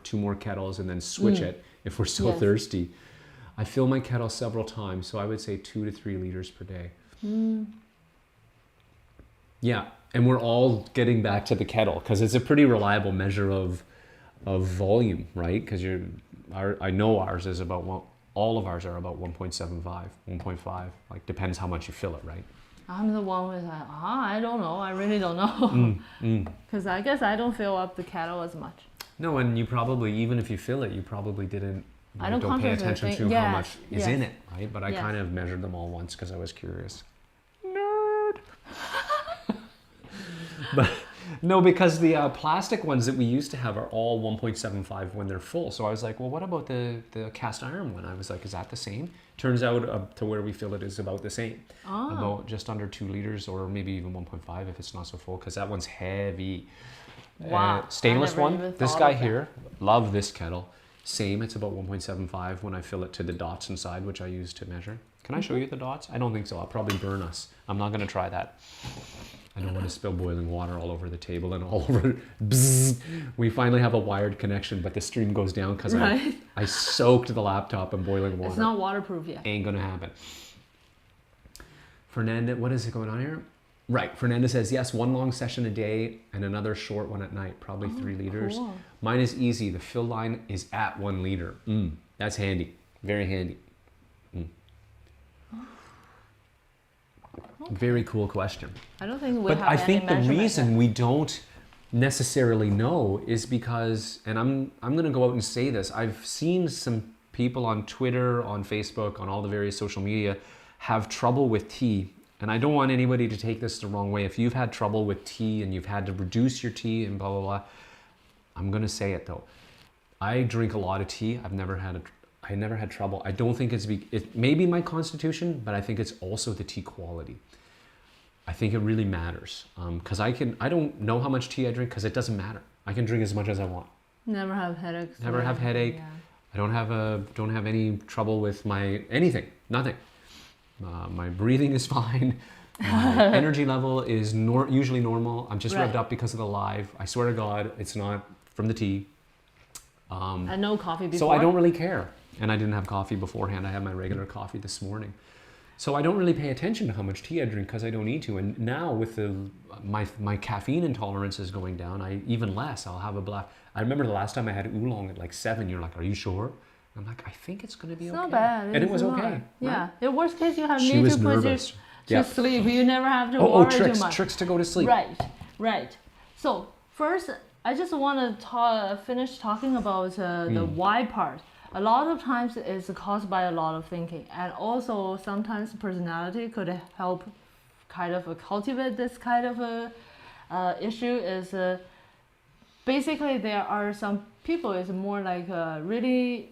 [SPEAKER 1] 2 more kettles and then switch it if we're still thirsty. I fill my kettle several times, so I would say 2 to 3 liters per day. Yeah, and we're all getting back to the kettle because it's a pretty reliable measure of volume, right? Because I know ours is about all of ours are about 1.75, 1.5. Like depends how much you fill it, right?
[SPEAKER 2] I'm the one who's like, I don't know. I really don't know. Because I guess I don't fill up the kettle as much.
[SPEAKER 1] No, and you probably, even if you fill it, you probably don't pay attention to how much is in it, right? But I kind of measured them all once because I was curious. Nerd. But no, because the plastic ones that we used to have are all 1.75 when they're full. So I was like, well, what about the cast iron one? I was like, is that the same? Turns out to where we fill it is about the same. About just under 2 liters or maybe even 1.5 if it's not so full, because that one's heavy.
[SPEAKER 2] Wow.
[SPEAKER 1] Stainless one. This guy here, love this kettle. Same, it's about 1.75 when I fill it to the dots inside, which I use to measure. Can I show you the dots? I don't think so. I'll probably burn us. I'm not going to try that. I don't want to spill boiling water all over the table and all over. Bzzz. We finally have a wired connection, but the stream goes down because I soaked the laptop in boiling water.
[SPEAKER 2] It's not waterproof yet.
[SPEAKER 1] Ain't going to happen. Fernanda, what is it going on here? Right. Fernanda says, yes, one long session a day and another short one at night, probably 3 liters.
[SPEAKER 2] Cool.
[SPEAKER 1] Mine is easy. The fill line is at 1 liter. That's handy. Very handy. Okay. Very cool question.
[SPEAKER 2] I don't think we
[SPEAKER 1] But
[SPEAKER 2] have
[SPEAKER 1] I
[SPEAKER 2] any
[SPEAKER 1] think the
[SPEAKER 2] measurement
[SPEAKER 1] reason
[SPEAKER 2] yet.
[SPEAKER 1] we don't necessarily know is because, and I'm going to go out and say this, I've seen some people on Twitter, on Facebook, on all the various social media have trouble with tea. And I don't want anybody to take this the wrong way. If you've had trouble with tea and you've had to reduce your tea and blah, blah, blah, I'm going to say it though. I drink a lot of tea. I never had trouble. I don't think it may be my constitution, but I think it's also the tea quality. I think it really matters. Because I don't know how much tea I drink because it doesn't matter. I can drink as much as I want.
[SPEAKER 2] Never have headaches.
[SPEAKER 1] Never have headache.
[SPEAKER 2] Yeah.
[SPEAKER 1] I don't have any trouble with my anything. Nothing. My breathing is fine. My energy level is usually normal. I'm just revved up because of the live. I swear to God, it's not from the tea.
[SPEAKER 2] And no coffee before.
[SPEAKER 1] So I don't really care. And I didn't have coffee beforehand. I had my regular coffee this morning. So I don't really pay attention to how much tea I drink because I don't need to. And now with my caffeine intolerance is going down, even less. I'll have a black. I remember the last time I had oolong at like 7. You're like, are you sure? I'm like, I think it's going to be
[SPEAKER 2] It's
[SPEAKER 1] okay.
[SPEAKER 2] not bad.
[SPEAKER 1] And it was
[SPEAKER 2] not.
[SPEAKER 1] okay.
[SPEAKER 2] Yeah.
[SPEAKER 1] Right?
[SPEAKER 2] In worst case, you have
[SPEAKER 1] She
[SPEAKER 2] need
[SPEAKER 1] was
[SPEAKER 2] to put you
[SPEAKER 1] nervous.
[SPEAKER 2] to sleep. You never have to
[SPEAKER 1] Oh,
[SPEAKER 2] worry
[SPEAKER 1] tricks.
[SPEAKER 2] too much.
[SPEAKER 1] Tricks to go to sleep.
[SPEAKER 2] Right. So first, I just want to finish talking about the why part. A lot of times it's caused by a lot of thinking, and also sometimes personality could help kind of cultivate this kind of a issue. Is basically there are some people is more like really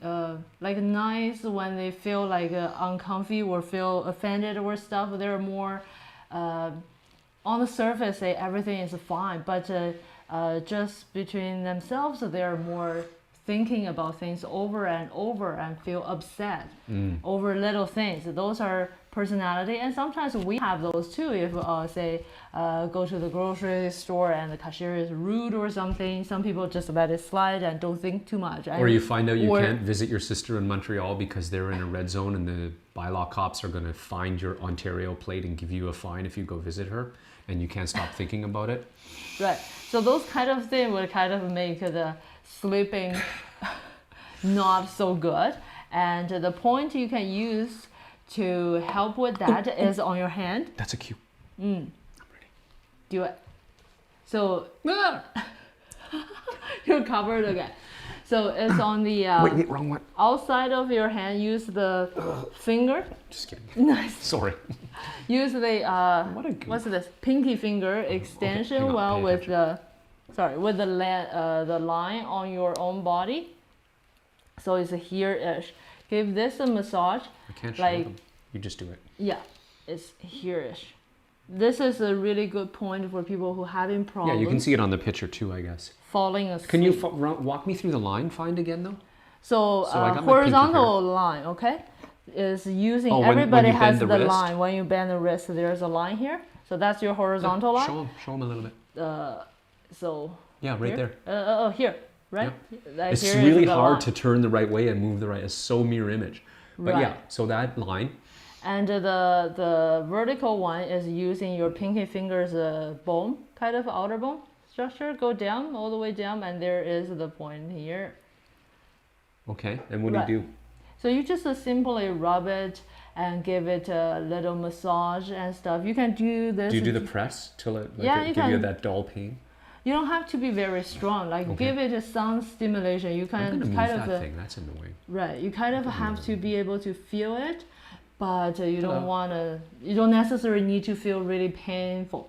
[SPEAKER 2] like nice when they feel like uncomfy or feel offended or stuff. They're more on the surface say everything is fine, but just between themselves they're more thinking about things over and over and feel upset over little things. Those are personality, and sometimes we have those too. If say go to the grocery store and the cashier is rude or something, some people just let it slide and don't think too much.
[SPEAKER 1] Or you find out you can't visit your sister in Montreal because they're in a red zone and the bylaw cops are going to find your Ontario plate and give you a fine if you go visit her, and you can't stop thinking about it.
[SPEAKER 2] Right. So those kind of things would kind of make the sleeping not so good. And the point you can use to help with that is on your hand.
[SPEAKER 1] That's a cue. I'm ready.
[SPEAKER 2] Do it. So you're covered again. So it's on the
[SPEAKER 1] wait, wrong one.
[SPEAKER 2] outside of your hand. Use the finger.
[SPEAKER 1] Just kidding.
[SPEAKER 2] Nice.
[SPEAKER 1] Sorry.
[SPEAKER 2] Use the
[SPEAKER 1] What a goof.
[SPEAKER 2] what's this? Pinky finger extension.
[SPEAKER 1] hang on,
[SPEAKER 2] Well,
[SPEAKER 1] pay
[SPEAKER 2] with the line on your own body. So it's here-ish. Give this a massage.
[SPEAKER 1] I can't show
[SPEAKER 2] like-
[SPEAKER 1] them. You just do it.
[SPEAKER 2] Yeah, it's here-ish. This is a really good point for people who having
[SPEAKER 1] Yeah,
[SPEAKER 2] problems
[SPEAKER 1] you can see it on the picture too, I guess.
[SPEAKER 2] falling asleep.
[SPEAKER 1] Can you walk me through the line find again though?
[SPEAKER 2] So
[SPEAKER 1] So I got my pinky
[SPEAKER 2] horizontal line, okay, is using
[SPEAKER 1] Oh, when
[SPEAKER 2] everybody
[SPEAKER 1] you
[SPEAKER 2] has
[SPEAKER 1] bend
[SPEAKER 2] the
[SPEAKER 1] the wrist?
[SPEAKER 2] line. When you bend the wrist, there's a line here. So that's your horizontal line.
[SPEAKER 1] Show them a little bit.
[SPEAKER 2] So
[SPEAKER 1] Yeah, right
[SPEAKER 2] here?
[SPEAKER 1] there.
[SPEAKER 2] Here, right? Like
[SPEAKER 1] It's
[SPEAKER 2] here is
[SPEAKER 1] really
[SPEAKER 2] the
[SPEAKER 1] hard
[SPEAKER 2] line.
[SPEAKER 1] to turn the right way and move the right. It's so mirror image. But
[SPEAKER 2] Right.
[SPEAKER 1] yeah, so that line.
[SPEAKER 2] And the vertical one is using your pinky finger's bone, kind of outer bone structure. Go down, all the way down, and there is the point here.
[SPEAKER 1] Okay, and what
[SPEAKER 2] Right.
[SPEAKER 1] do you do?
[SPEAKER 2] So you just simply rub it and give it a little massage and stuff. You can do this.
[SPEAKER 1] Do you do the press till it
[SPEAKER 2] Yeah, you
[SPEAKER 1] give you
[SPEAKER 2] can.
[SPEAKER 1] that dull pain?
[SPEAKER 2] You don't have to be very strong. Like
[SPEAKER 1] Okay.
[SPEAKER 2] give it some stimulation. You
[SPEAKER 1] I'm
[SPEAKER 2] can
[SPEAKER 1] gonna move
[SPEAKER 2] kind
[SPEAKER 1] that
[SPEAKER 2] of
[SPEAKER 1] thing. That's annoying.
[SPEAKER 2] right. You kind of have to be able to feel it, but you don't
[SPEAKER 1] Hello.
[SPEAKER 2] want to. You don't necessarily need to feel really painful.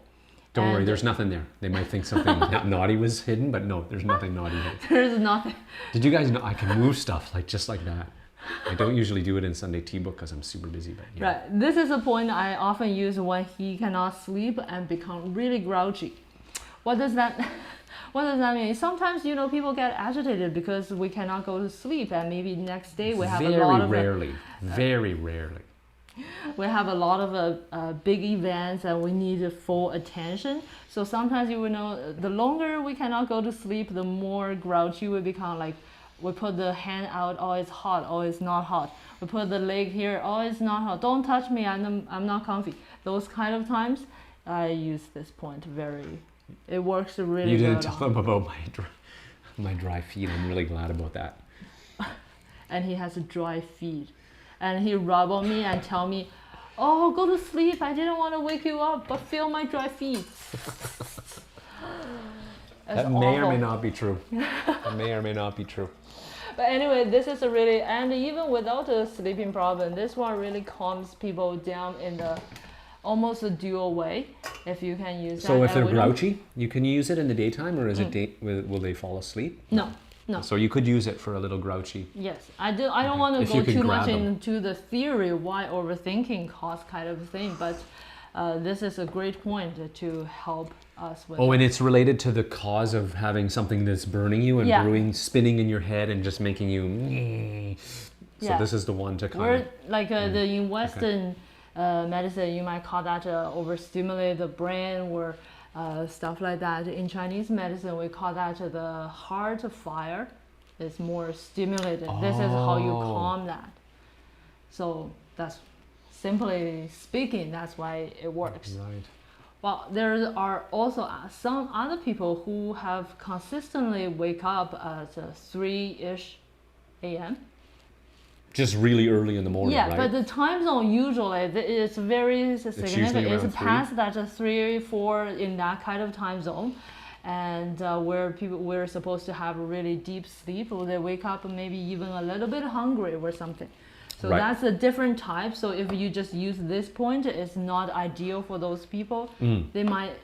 [SPEAKER 1] Don't worry,
[SPEAKER 2] And-
[SPEAKER 1] there's nothing there. They might think something naughty was hidden, but no, there's nothing naughty there.
[SPEAKER 2] There's nothing.
[SPEAKER 1] Did you guys know I can move stuff just like that? I don't usually do it in Sunday tea book because I'm super busy, but yeah.
[SPEAKER 2] Right. This is a point I often use when he cannot sleep and become really grouchy. What does that what does that mean? Sometimes people get agitated because we cannot go to sleep, and maybe next day we have
[SPEAKER 1] Very
[SPEAKER 2] a lot of
[SPEAKER 1] rarely. Very rarely.
[SPEAKER 2] we have a lot of big events and we need full attention. So sometimes you will know the longer we cannot go to sleep, the more grouchy we become. Like we put the hand out, oh it's hot, oh it's not hot. We put the leg here, oh it's not hot. Don't touch me, I'm not comfy. Those kind of times, I use this point it works really
[SPEAKER 1] You didn't
[SPEAKER 2] good
[SPEAKER 1] tell
[SPEAKER 2] on-
[SPEAKER 1] them about my dry feet. I'm really glad about that.
[SPEAKER 2] And he has dry feet. And he rub on me and tell me, oh, go to sleep. I didn't want to wake you up, but feel my dry feet.
[SPEAKER 1] That may or may not be true. That may or may not be true.
[SPEAKER 2] But anyway, this is a really, and even without a sleeping problem, this one really calms people down in the almost a dual way, if you can use that.
[SPEAKER 1] So if
[SPEAKER 2] And
[SPEAKER 1] they're
[SPEAKER 2] we don't-
[SPEAKER 1] grouchy, you can use it in the daytime, or is it will they fall asleep?
[SPEAKER 2] No, no.
[SPEAKER 1] So you could use it for a little grouchy.
[SPEAKER 2] Yes, I don't want to
[SPEAKER 1] If you
[SPEAKER 2] go
[SPEAKER 1] could
[SPEAKER 2] too
[SPEAKER 1] grab
[SPEAKER 2] much
[SPEAKER 1] them.
[SPEAKER 2] into the theory why overthinking cause kind of thing, but this is a great point to help us with.
[SPEAKER 1] Oh, and it's related to the cause of having something that's burning you and
[SPEAKER 2] Yeah.
[SPEAKER 1] brewing, spinning in your head and just making you. So
[SPEAKER 2] Yeah.
[SPEAKER 1] this is the one to kind
[SPEAKER 2] We're
[SPEAKER 1] of.
[SPEAKER 2] like in Western medicine, you might call that overstimulate the brain or stuff like that. In Chinese medicine, we call that the heart fire. It's more stimulated. This is how you
[SPEAKER 1] Oh.
[SPEAKER 2] calm that. So that's simply speaking, that's why it works.
[SPEAKER 1] Right.
[SPEAKER 2] Well, there are also some other people who have consistently wake up at 3-ish a.m.
[SPEAKER 1] Just really early in the morning,
[SPEAKER 2] Yeah,
[SPEAKER 1] right?
[SPEAKER 2] but the time zone usually it's very significant.
[SPEAKER 1] around
[SPEAKER 2] It's
[SPEAKER 1] 3.
[SPEAKER 2] past that 3, 4 in that kind of time zone, and where we're supposed to have a really deep sleep, or they wake up maybe even a little bit hungry or something. So
[SPEAKER 1] Right.
[SPEAKER 2] that's a different type. So if you just use this point, it's not ideal for those people. They might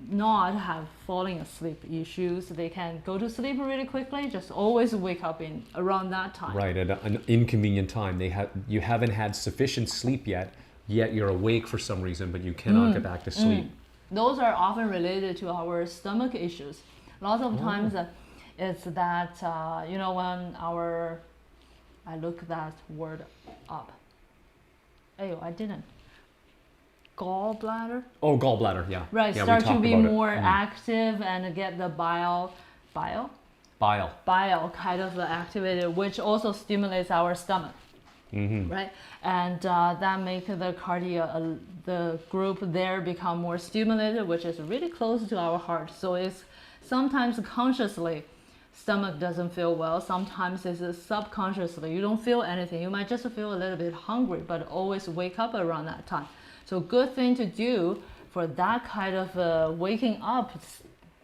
[SPEAKER 2] not have falling asleep issues. They can go to sleep really quickly. Just always wake up in around that time.
[SPEAKER 1] Right, at an inconvenient time. You haven't had sufficient sleep yet you're awake for some reason, but you cannot get back to sleep.
[SPEAKER 2] Those are often related to our stomach issues. Lots of times it's that, when I look that word up. Ayo, I didn't. Gallbladder?
[SPEAKER 1] Oh, gallbladder, yeah.
[SPEAKER 2] Right,
[SPEAKER 1] Yeah, we
[SPEAKER 2] start to
[SPEAKER 1] talked
[SPEAKER 2] be
[SPEAKER 1] about it.
[SPEAKER 2] more active and get the bile
[SPEAKER 1] Bile.
[SPEAKER 2] kind of activated, which also stimulates our stomach. Right, and that make the group there become more stimulated, which is really close to our heart. So it's sometimes consciously stomach doesn't feel well. Sometimes it's subconsciously you don't feel anything. You might just feel a little bit hungry, but always wake up around that time. So good thing to do for that kind of waking up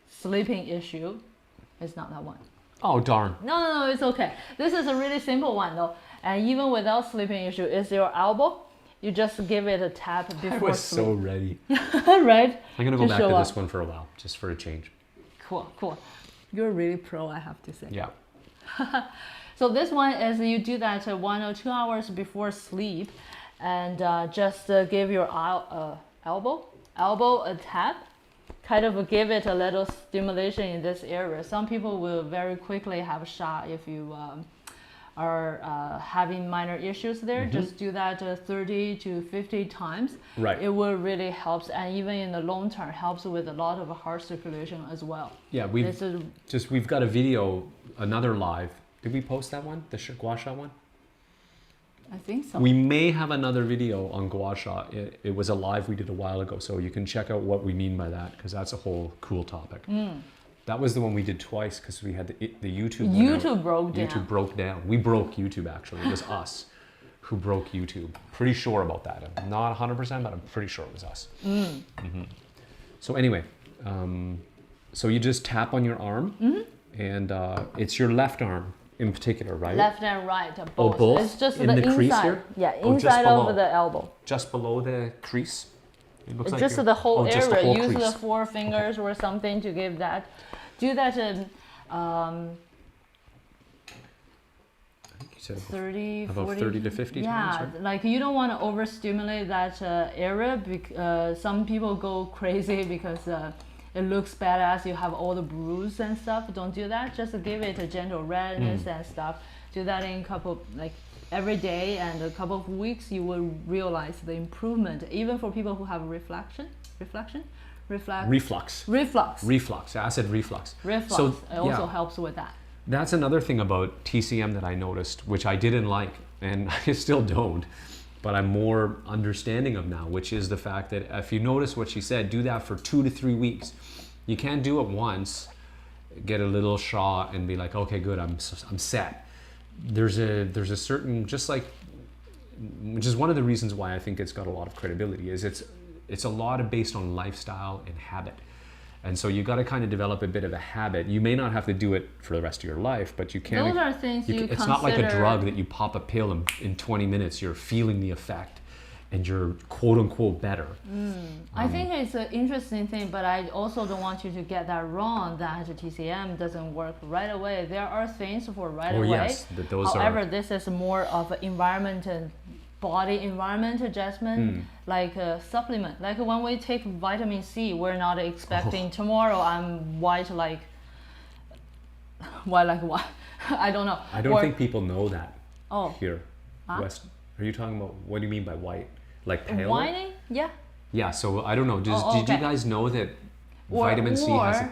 [SPEAKER 2] sleeping issue is not that one.
[SPEAKER 1] Oh, darn.
[SPEAKER 2] No, it's okay. This is a really simple one though. And even without sleeping issue, is your elbow. You just give it a tap before
[SPEAKER 1] I was
[SPEAKER 2] sleep.
[SPEAKER 1] so ready.
[SPEAKER 2] Right?
[SPEAKER 1] I'm going to go back
[SPEAKER 2] show
[SPEAKER 1] to
[SPEAKER 2] up.
[SPEAKER 1] this one for a while, just for a change.
[SPEAKER 2] Cool. You're really pro, I have to say.
[SPEAKER 1] Yeah.
[SPEAKER 2] So this one is you do that 1 or 2 hours before sleep, and just give your elbow a tap, kind of give it a little stimulation in this area. Some people will very quickly have a shot if you are having minor issues there. Just do that 30 to 50 times.
[SPEAKER 1] Right.
[SPEAKER 2] It will really helps, and even in the long term helps with a lot of heart circulation as well.
[SPEAKER 1] Yeah,
[SPEAKER 2] This is
[SPEAKER 1] we've got a video, another live. Did we post that one? The gua sha one?
[SPEAKER 2] I think so.
[SPEAKER 1] We may have another video on gua sha. It was a live we did a while ago, so you can check out what we mean by that, because that's a whole cool topic. That was the one we did twice, because we had the YouTube one out.
[SPEAKER 2] YouTube broke down.
[SPEAKER 1] YouTube broke down. We broke YouTube, actually. It was us who broke YouTube. Pretty sure about that. I'm not 100%, but I'm pretty sure it was us. So anyway, so you just tap on your arm, and it's your left arm in particular, right?
[SPEAKER 2] Left and right, both.
[SPEAKER 1] Oh, both?
[SPEAKER 2] It's just
[SPEAKER 1] In
[SPEAKER 2] the
[SPEAKER 1] the crease
[SPEAKER 2] inside.
[SPEAKER 1] here?
[SPEAKER 2] Yeah,
[SPEAKER 1] Oh, just
[SPEAKER 2] inside
[SPEAKER 1] below.
[SPEAKER 2] of the elbow.
[SPEAKER 1] Just below the crease? It looks
[SPEAKER 2] It's
[SPEAKER 1] like
[SPEAKER 2] just
[SPEAKER 1] you're-
[SPEAKER 2] the whole
[SPEAKER 1] oh,
[SPEAKER 2] area.
[SPEAKER 1] just the whole
[SPEAKER 2] Use
[SPEAKER 1] crease.
[SPEAKER 2] the 4 fingers or something to give that. Do that in
[SPEAKER 1] I think you said
[SPEAKER 2] 30,
[SPEAKER 1] about
[SPEAKER 2] 40.
[SPEAKER 1] 30 to 50
[SPEAKER 2] yeah,
[SPEAKER 1] times, right?
[SPEAKER 2] like you don't want to overstimulate that area. Some people go crazy because it looks badass. You have all the bruise and stuff. Don't do that. Just give it a gentle redness and stuff. Do that in every day, and a couple of weeks you will realize the improvement. Even for people who have reflux,
[SPEAKER 1] acid reflux.
[SPEAKER 2] so it also
[SPEAKER 1] yeah.
[SPEAKER 2] helps with that.
[SPEAKER 1] That's another thing about TCM that I noticed, which I didn't like, and I still don't, but I'm more understanding of now, which is the fact that if you notice what she said, do that for 2 to 3 weeks. You can't do it once, get a little shot and be like, okay, good, I'm set. There's a certain, just like, which is one of the reasons why I think it's got a lot of credibility, is it's a lot of based on lifestyle and habit. And so you got to kind of develop a bit of a habit. You may not have to do it for the rest of your life, but you can.
[SPEAKER 2] Those are things you
[SPEAKER 1] it's not like a drug that you pop a pill and in 20 minutes you're feeling the effect and you're quote unquote better.
[SPEAKER 2] I think it's an interesting thing, but I also don't want you to get that wrong, that TCM doesn't work right away. There are things for right away.
[SPEAKER 1] Yes,
[SPEAKER 2] However, this is more of an environment and body environment adjustment, like a supplement. Like when we take vitamin C, we're not expecting tomorrow I'm white like what? I don't know.
[SPEAKER 1] I don't think people know that here.
[SPEAKER 2] Huh?
[SPEAKER 1] West. Are you talking about, what do you mean by white? Like pale?
[SPEAKER 2] Whining? Yeah.
[SPEAKER 1] Yeah, so I don't know. Did you guys know that vitamin C has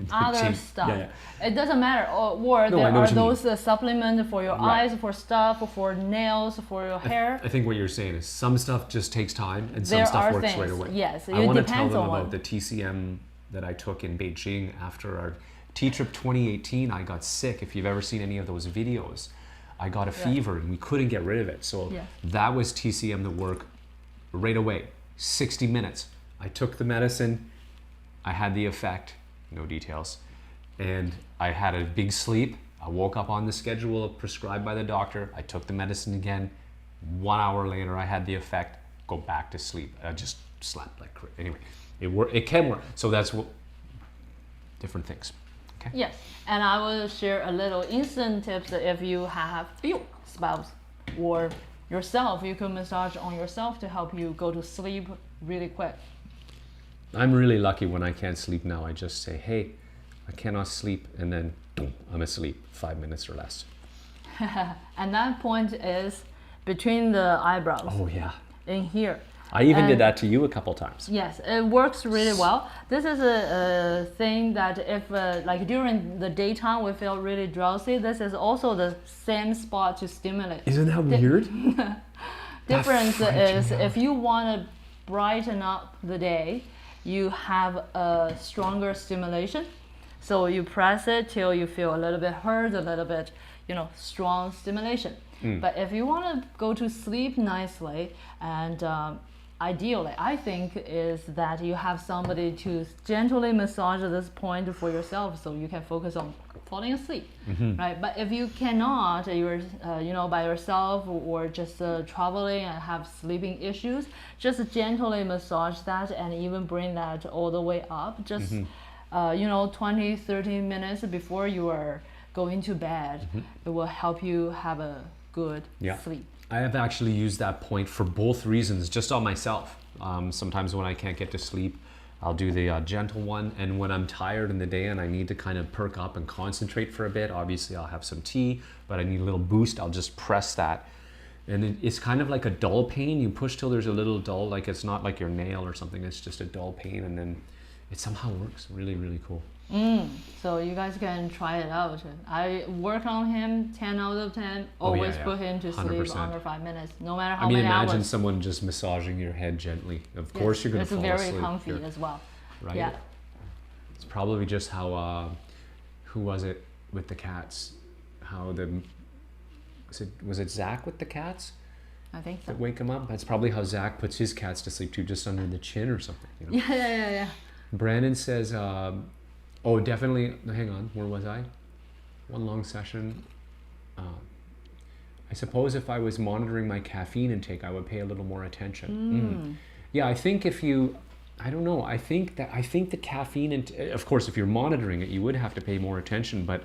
[SPEAKER 2] other stuff?
[SPEAKER 1] Yeah.
[SPEAKER 2] It doesn't matter. Or there are those supplements for your eyes, for stuff, for nails, for your hair.
[SPEAKER 1] I think what you're saying is some stuff just takes time and some stuff works right away.
[SPEAKER 2] Yes,
[SPEAKER 1] I want to tell them about the TCM that I took in Beijing after our T-Trip 2018. I got sick. If you've ever seen any of those videos, I got a fever and we couldn't get rid of it. So that was TCM that worked right away. 60 minutes. I took the medicine. I had the effect, no details. And I had a big sleep. I woke up on the schedule prescribed by the doctor. I took the medicine again. 1 hour later, I had the effect. Go back to sleep. I just slept like crazy. Anyway, it can work. So that's what, different things. Okay.
[SPEAKER 2] Yes, and I will share a little instant tips that if you have spouse or yourself, you can massage on yourself to help you go to sleep really quick.
[SPEAKER 1] I'm really lucky when I can't sleep now. I just say, hey, I cannot sleep, and then boom, I'm asleep, 5 minutes or less.
[SPEAKER 2] And that point is between the eyebrows.
[SPEAKER 1] Oh yeah.
[SPEAKER 2] In here.
[SPEAKER 1] I even did that to you a couple times.
[SPEAKER 2] Yes, it works really well. This is a thing that if like during the daytime we feel really drowsy, this is also the same spot to stimulate.
[SPEAKER 1] Isn't that weird?
[SPEAKER 2] Difference is if you want to brighten up the day, you have a stronger stimulation. So you press it till you feel a little bit hurt, a little bit, strong stimulation. But if you want to go to sleep nicely, and ideally, I think, is that you have somebody to gently massage this point for yourself so you can focus on falling asleep, right? But if you cannot, you're by yourself or just traveling and have sleeping issues, just gently massage that and even bring that all the way up, just 20, 30 minutes before you are going to bed. It will help you have a good sleep.
[SPEAKER 1] I have actually used that point for both reasons, just on myself. Sometimes when I can't get to sleep, I'll do the gentle one. And when I'm tired in the day and I need to kind of perk up and concentrate for a bit, obviously I'll have some tea, but I need a little boost, I'll just press that. And it's kind of like a dull pain. You push till there's a little dull, like it's not like your nail or something, it's just a dull pain. And then it somehow works. Really, really cool.
[SPEAKER 2] So you guys can try it out. I work on him 10 out of 10. Always put him to sleep 100%. Under 5 minutes, no matter how many hours.
[SPEAKER 1] Imagine someone just massaging your head gently. Of course you're going to fall asleep.
[SPEAKER 2] It's very comfy as well.
[SPEAKER 1] Right? Yeah. It's probably just how, who was it with the cats? How was it Zach with the cats?
[SPEAKER 2] I think so.
[SPEAKER 1] That wake him up? That's probably how Zach puts his cats to sleep too, just under the chin or something.
[SPEAKER 2] Yeah.
[SPEAKER 1] Brandon says, oh, definitely. Hang on. Where was I? One long session. I suppose if I was monitoring my caffeine intake, I would pay a little more attention. Yeah, I think if you, I don't know. I think the caffeine, of course, if you're monitoring it, you would have to pay more attention. But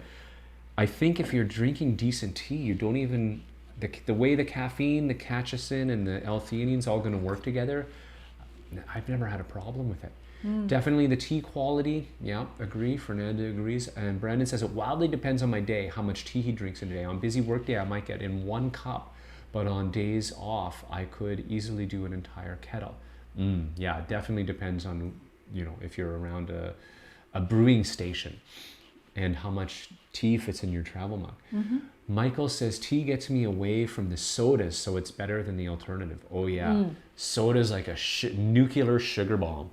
[SPEAKER 1] I think if you're drinking decent tea, you don't even, the way the caffeine, the catechin, and the L-theanine's all going to work together, I've never had a problem with it. Definitely the tea quality, yeah, agree. Fernanda agrees. And Brandon says it wildly depends on my day, how much tea he drinks in a day. On busy work day, I might get in 1 cup, but on days off, I could easily do an entire kettle. Yeah, it definitely depends on, if you're around a brewing station and how much tea fits in your travel mug. Michael says tea gets me away from the sodas, so it's better than the alternative. Oh yeah, soda's like a nuclear sugar bomb.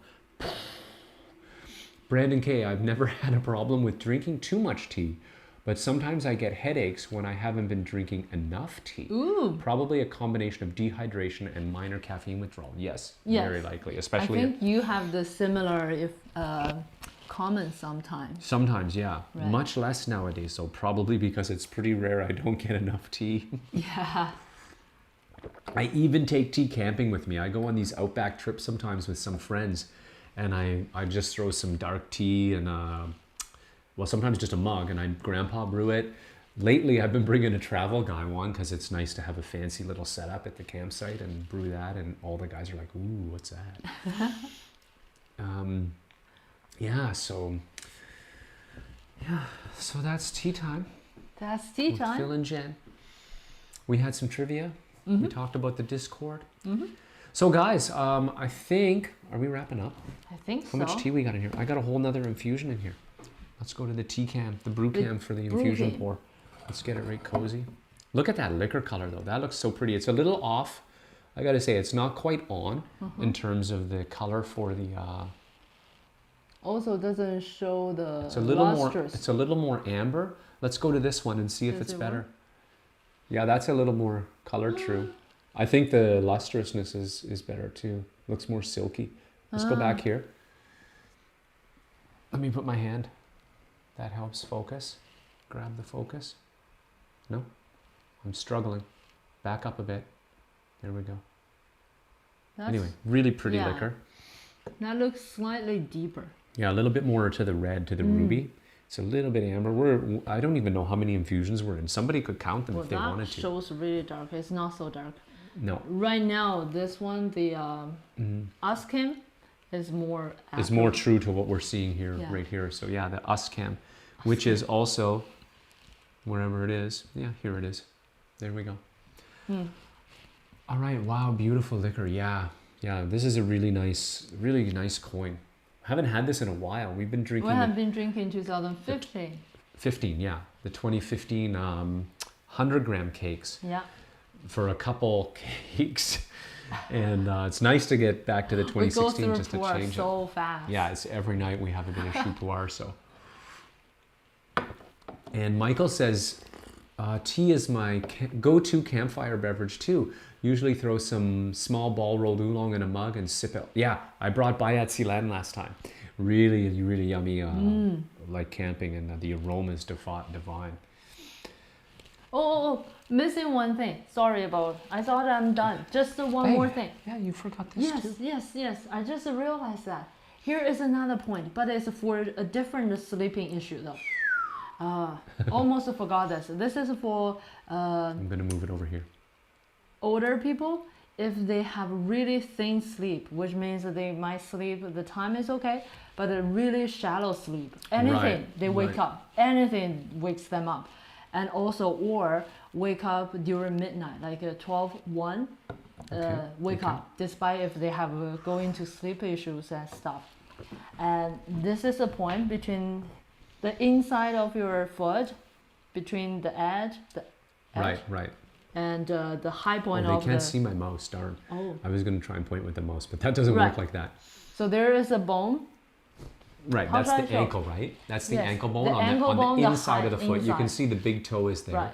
[SPEAKER 1] Brandon K, I've never had a problem with drinking too much tea, but sometimes I get headaches when I haven't been drinking enough tea.
[SPEAKER 2] Ooh.
[SPEAKER 1] Probably a combination of dehydration and minor caffeine withdrawal. Yes, very likely, especially.
[SPEAKER 2] I think you have the similar comments sometimes.
[SPEAKER 1] Sometimes, yeah.
[SPEAKER 2] Right.
[SPEAKER 1] Much less nowadays, so probably because it's pretty rare I don't get enough tea.
[SPEAKER 2] Yeah.
[SPEAKER 1] I even take tea camping with me. I go on these outback trips sometimes with some friends, and I just throw some dark tea and well, sometimes just a mug, and I grandpa brew it. Lately, I've been bringing a travel guy one because it's nice to have a fancy little setup at the campsite and brew that, and all the guys are like, ooh, what's that? Yeah, so that's tea time.
[SPEAKER 2] That's tea time.
[SPEAKER 1] Phil and Jen. We had some trivia. We talked about the Discord. So guys, I think, are we wrapping up?
[SPEAKER 2] I think so.
[SPEAKER 1] How much tea we got in here? I got a whole nother infusion in here. Let's go to the tea can, the brew can for the infusion pour. Let's get it right cozy. Look at that liquor color though. That looks so pretty. It's a little off. I gotta say, it's not quite on in terms of the color for the...
[SPEAKER 2] Also doesn't show the
[SPEAKER 1] it's a little
[SPEAKER 2] lustrous.
[SPEAKER 1] more. It's a little more amber. Let's go to this one and see if it's better.
[SPEAKER 2] Work?
[SPEAKER 1] Yeah, that's a little more color true. I think the lustrousness is better too. Looks more silky. Let's go back here. Let me put my hand. That helps focus. Grab the focus. No, I'm struggling. Back up a bit. There we go. Anyway, really pretty liquor.
[SPEAKER 2] That looks slightly deeper.
[SPEAKER 1] Yeah, a little bit more to the red, to the ruby. It's a little bit amber. I don't even know how many infusions we're in. Somebody could count them if they wanted to.
[SPEAKER 2] That shows really dark. It's not so dark.
[SPEAKER 1] No.
[SPEAKER 2] Right now, this one, the Uscam, is more accurate.
[SPEAKER 1] It's more true to what we're seeing here, right here. So yeah, the Uscam, which is also, wherever it is. Yeah, here it is. There we go. All right, wow, beautiful liquor. Yeah, this is a really nice coin. Haven't had this in a while. We've been drinking.
[SPEAKER 2] We have been drinking 2015.
[SPEAKER 1] 15, yeah. The 2015 100-gram cakes.
[SPEAKER 2] Yeah.
[SPEAKER 1] For a couple cakes. And it's nice to get back to the 2016 just to change
[SPEAKER 2] so fast.
[SPEAKER 1] Yeah, it's every night we have a bit of Shu Pu'er, so. And Michael says, tea is my go-to campfire beverage too. Usually throw some small ball rolled oolong in a mug and sip it. Yeah, I brought Bayat Silan last time. Really, really yummy, like camping, and the aroma is divine.
[SPEAKER 2] Oh, missing one thing. Sorry about. I thought I'm done. Just one more thing.
[SPEAKER 1] Yeah, you forgot this too.
[SPEAKER 2] Yes. I just realized that. Here is another point, but it's for a different sleeping issue though. Almost forgot this. This is for
[SPEAKER 1] I'm gonna move it over here.
[SPEAKER 2] Older people. If they have really thin sleep, which means that they might sleep, the time is okay, but a really shallow sleep. Anything, they wake up. Anything wakes them up. And also, or wake up during midnight, like 12, 1, wake up, despite if they have going to sleep issues and stuff. And this is the point between the inside of your foot, between the edge,
[SPEAKER 1] Right.
[SPEAKER 2] and the high point of
[SPEAKER 1] they can't see my mouse, darn.
[SPEAKER 2] Oh.
[SPEAKER 1] I was going to try and point with the mouse, but that doesn't work like that.
[SPEAKER 2] So there is a bone.
[SPEAKER 1] Right, that's the ankle, right? That's the ankle bone on the inside of the foot. You can see the big toe is there.
[SPEAKER 2] Right.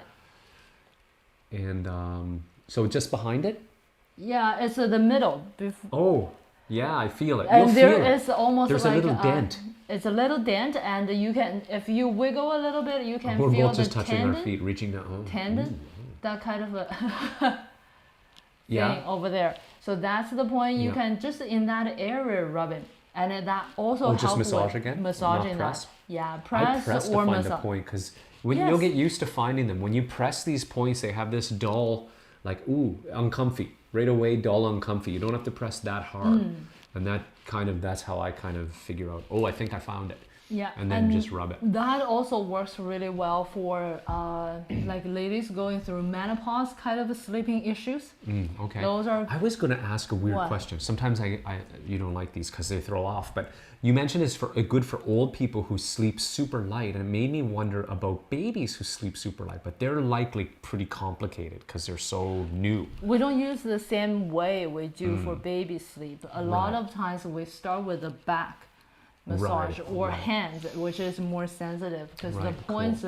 [SPEAKER 1] And so just behind it?
[SPEAKER 2] Yeah, it's the middle.
[SPEAKER 1] Oh, yeah, I feel it.
[SPEAKER 2] And there is almost
[SPEAKER 1] there's
[SPEAKER 2] like
[SPEAKER 1] a little dent.
[SPEAKER 2] It's a little dent, and you can, if you wiggle a little bit, you can
[SPEAKER 1] We're
[SPEAKER 2] feel
[SPEAKER 1] both
[SPEAKER 2] the
[SPEAKER 1] just touching
[SPEAKER 2] tendon.
[SPEAKER 1] our feet, reaching down.
[SPEAKER 2] Tendon, that kind of a thing over there. So that's the point. You can just in that area rub it, and that also helps
[SPEAKER 1] just massage
[SPEAKER 2] with
[SPEAKER 1] again?
[SPEAKER 2] massaging
[SPEAKER 1] Not press?
[SPEAKER 2] that. Yeah, press
[SPEAKER 1] I press
[SPEAKER 2] or
[SPEAKER 1] to find
[SPEAKER 2] massage.
[SPEAKER 1] the point, because when you'll get used to finding them. When you press these points, they have this dull, like, uncomfy. Right away, dull, uncomfy. You don't have to press that hard. And that's how I kind of figure out, I think I found it.
[SPEAKER 2] Yeah,
[SPEAKER 1] and then just rub it.
[SPEAKER 2] That also works really well for like ladies going through menopause kind of sleeping issues.
[SPEAKER 1] Okay.
[SPEAKER 2] Those are.
[SPEAKER 1] I was going to ask a weird
[SPEAKER 2] What?
[SPEAKER 1] question. Sometimes you don't like these because they throw off, but you mentioned it's good for old people who sleep super light, and it made me wonder about babies who sleep super light, but they're likely pretty complicated because they're so new.
[SPEAKER 2] We don't use the same way we do for baby sleep. A lot of times we start with the back massage or hands, which is more sensitive because the points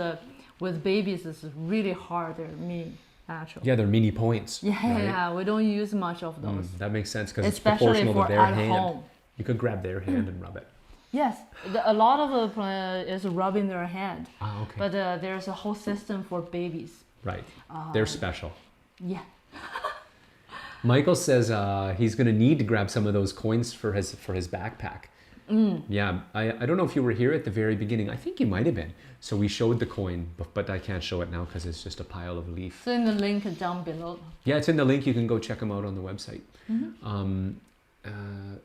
[SPEAKER 2] with babies is really hard. They're mini, actually.
[SPEAKER 1] Yeah, they're mini points.
[SPEAKER 2] Yeah, we don't use much of those.
[SPEAKER 1] That makes sense because it's
[SPEAKER 2] Especially
[SPEAKER 1] proportional
[SPEAKER 2] for
[SPEAKER 1] to their
[SPEAKER 2] at
[SPEAKER 1] hand.
[SPEAKER 2] home.
[SPEAKER 1] You could grab their hand and rub it.
[SPEAKER 2] Yes, a lot of is rubbing their hand.
[SPEAKER 1] Ah, okay.
[SPEAKER 2] But there's a whole system for babies.
[SPEAKER 1] Right. They're special.
[SPEAKER 2] Yeah.
[SPEAKER 1] Michael says he's going to need to grab some of those coins for his backpack. Yeah, I don't know if you were here at the very beginning. I think you might have been. So we showed the coin, but I can't show it now because it's just a pile of leaf.
[SPEAKER 2] So in the link down below.
[SPEAKER 1] Yeah, it's in the link. You can go check them out on the website.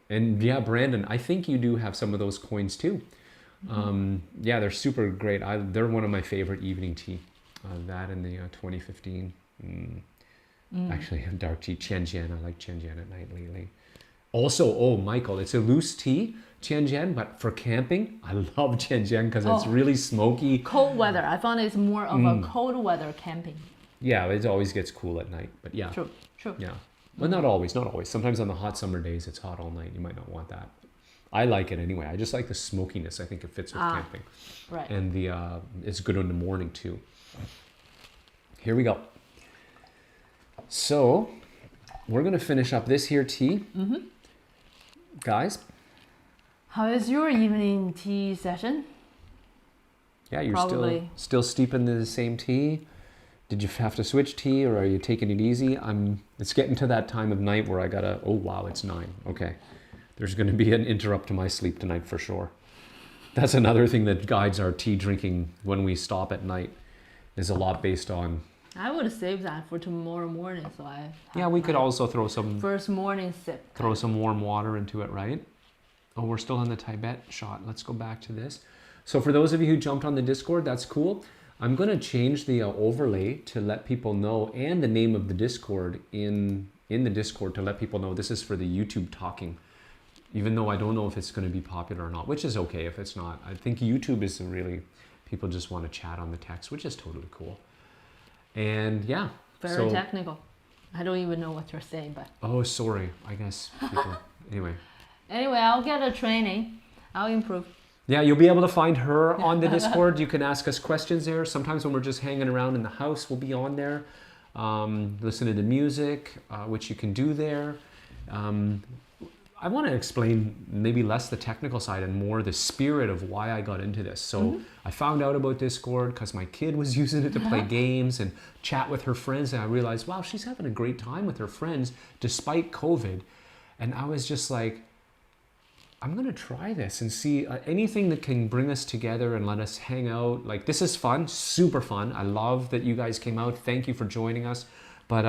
[SPEAKER 1] And yeah, Brandon, I think you do have some of those coins too. Yeah, they're super great. They're one of my favorite evening tea. That and the 2015. Actually, dark tea. Tianjian. I like Tianjian at night lately. Also, oh, Michael, it's a loose tea, Tianjian, but for camping, I love Tianjian because it's really smoky.
[SPEAKER 2] Cold weather. I found it's more of a cold weather camping.
[SPEAKER 1] Yeah, it always gets cool at night, but yeah.
[SPEAKER 2] True.
[SPEAKER 1] Yeah. Well, not always. Sometimes on the hot summer days, it's hot all night. You might not want that. I like it anyway. I just like the smokiness. I think it fits with camping.
[SPEAKER 2] Right.
[SPEAKER 1] And it's good in the morning too. Here we go. So, we're going to finish up this here tea. Guys.
[SPEAKER 2] How is your evening tea session?
[SPEAKER 1] Yeah, you're still steeping in the same tea. Did you have to switch tea, or are you taking it easy? It's getting to that time of night where I gotta, oh wow, it's 9. Okay. There's gonna be an interrupt to my sleep tonight for sure. That's another thing that guides our tea drinking when we stop at night, is a lot based on.
[SPEAKER 2] I would save that for tomorrow morning, so I.
[SPEAKER 1] Yeah, we could also throw some.
[SPEAKER 2] First morning sip.
[SPEAKER 1] Throw some warm water into it, right? Oh, we're still on the Tibet shot. Let's go back to this. So for those of you who jumped on the Discord, that's cool. I'm going to change the overlay to let people know, and the name of the Discord in the Discord to let people know this is for the YouTube talking, even though I don't know if it's going to be popular or not, which is okay if it's not. I think YouTube is really, people just want to chat on the text, which is totally cool. And yeah.
[SPEAKER 2] Very technical. I don't even know what you're saying, but.
[SPEAKER 1] Oh, sorry. I guess people, anyway.
[SPEAKER 2] Anyway, I'll get a training. I'll improve.
[SPEAKER 1] Yeah, you'll be able to find her on the Discord. You can ask us questions there. Sometimes when we're just hanging around in the house, we'll be on there. Listening to music, which you can do there. I want to explain maybe less the technical side and more the spirit of why I got into this. So I found out about Discord because my kid was using it to play games and chat with her friends. And I realized, wow, she's having a great time with her friends despite COVID. And I was just like, I'm going to try this and see anything that can bring us together and let us hang out. Like, this is fun, super fun. I love that you guys came out. Thank you for joining us. But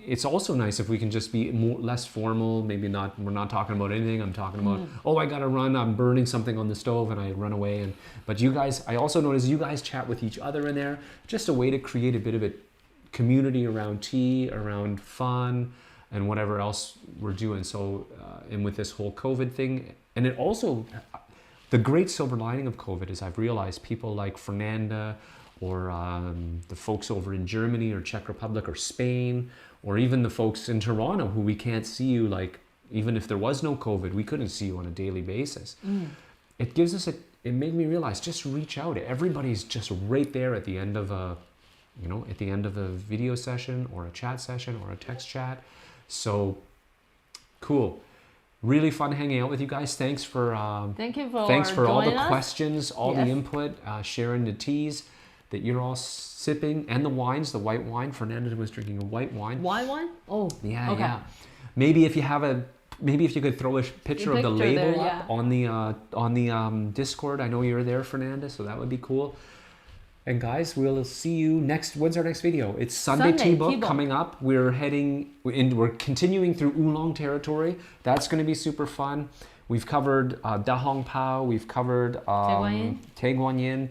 [SPEAKER 1] it's also nice if we can just be less formal. Maybe not, we're not talking about anything. I'm talking about, oh, I got to run. I'm burning something on the stove and I run away. But you guys, I also notice you guys chat with each other in there. Just a way to create a bit of a community around tea, around fun, and whatever else we're doing. So, and with this whole COVID thing, and it also, the great silver lining of COVID is I've realized people like Fernanda or the folks over in Germany or Czech Republic or Spain, or even the folks in Toronto who we can't see you, like, even if there was no COVID, we couldn't see you on a daily basis. It gives us it made me realize, just reach out. Everybody's just right there at the end of a video session or a chat session or a text chat. So cool. Really fun hanging out with you guys. Thanks for all the questions, all the input, sharing the teas that you're all sipping, and the wines, the white wine. Fernanda was drinking a white wine.
[SPEAKER 2] White wine? Oh,
[SPEAKER 1] yeah,
[SPEAKER 2] okay.
[SPEAKER 1] Yeah. Maybe if you could throw a picture of the label
[SPEAKER 2] there,
[SPEAKER 1] up on the Discord. I know you're there, Fernanda, so that would be cool. And guys, we'll see you when's our next video? It's Sunday Tea Book coming up. We're continuing through Oolong territory. That's going to be super fun. We've covered Da Hong Pao. We've covered Te Guan Yin.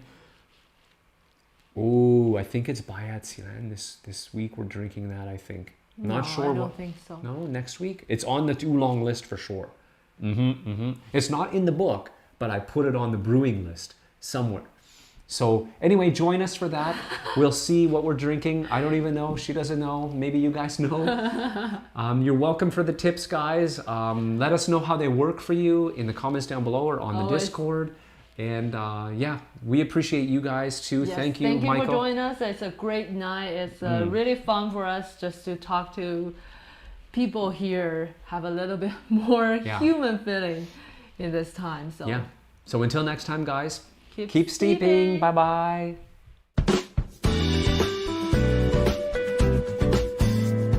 [SPEAKER 1] Oh, I think it's Bayat Xilan this week. We're drinking that, I think. Not sure.
[SPEAKER 2] I don't think so.
[SPEAKER 1] No, next week. It's on the oolong list for sure. It's not in the book, but I put it on the brewing list somewhere. So anyway, join us for that. We'll see what we're drinking. I don't even know. She doesn't know. Maybe you guys know. You're welcome for the tips, guys. Let us know how they work for you in the comments down below or on the Discord. And yeah, we appreciate you guys too.
[SPEAKER 2] Yes,
[SPEAKER 1] thank you,
[SPEAKER 2] Michael.
[SPEAKER 1] Michael.
[SPEAKER 2] For joining us. It's a great night. It's really fun for us just to talk to people here, have a little bit more human feeling in this time. So
[SPEAKER 1] yeah. So until next time, guys.
[SPEAKER 2] Keep steeping.
[SPEAKER 1] Bye-bye.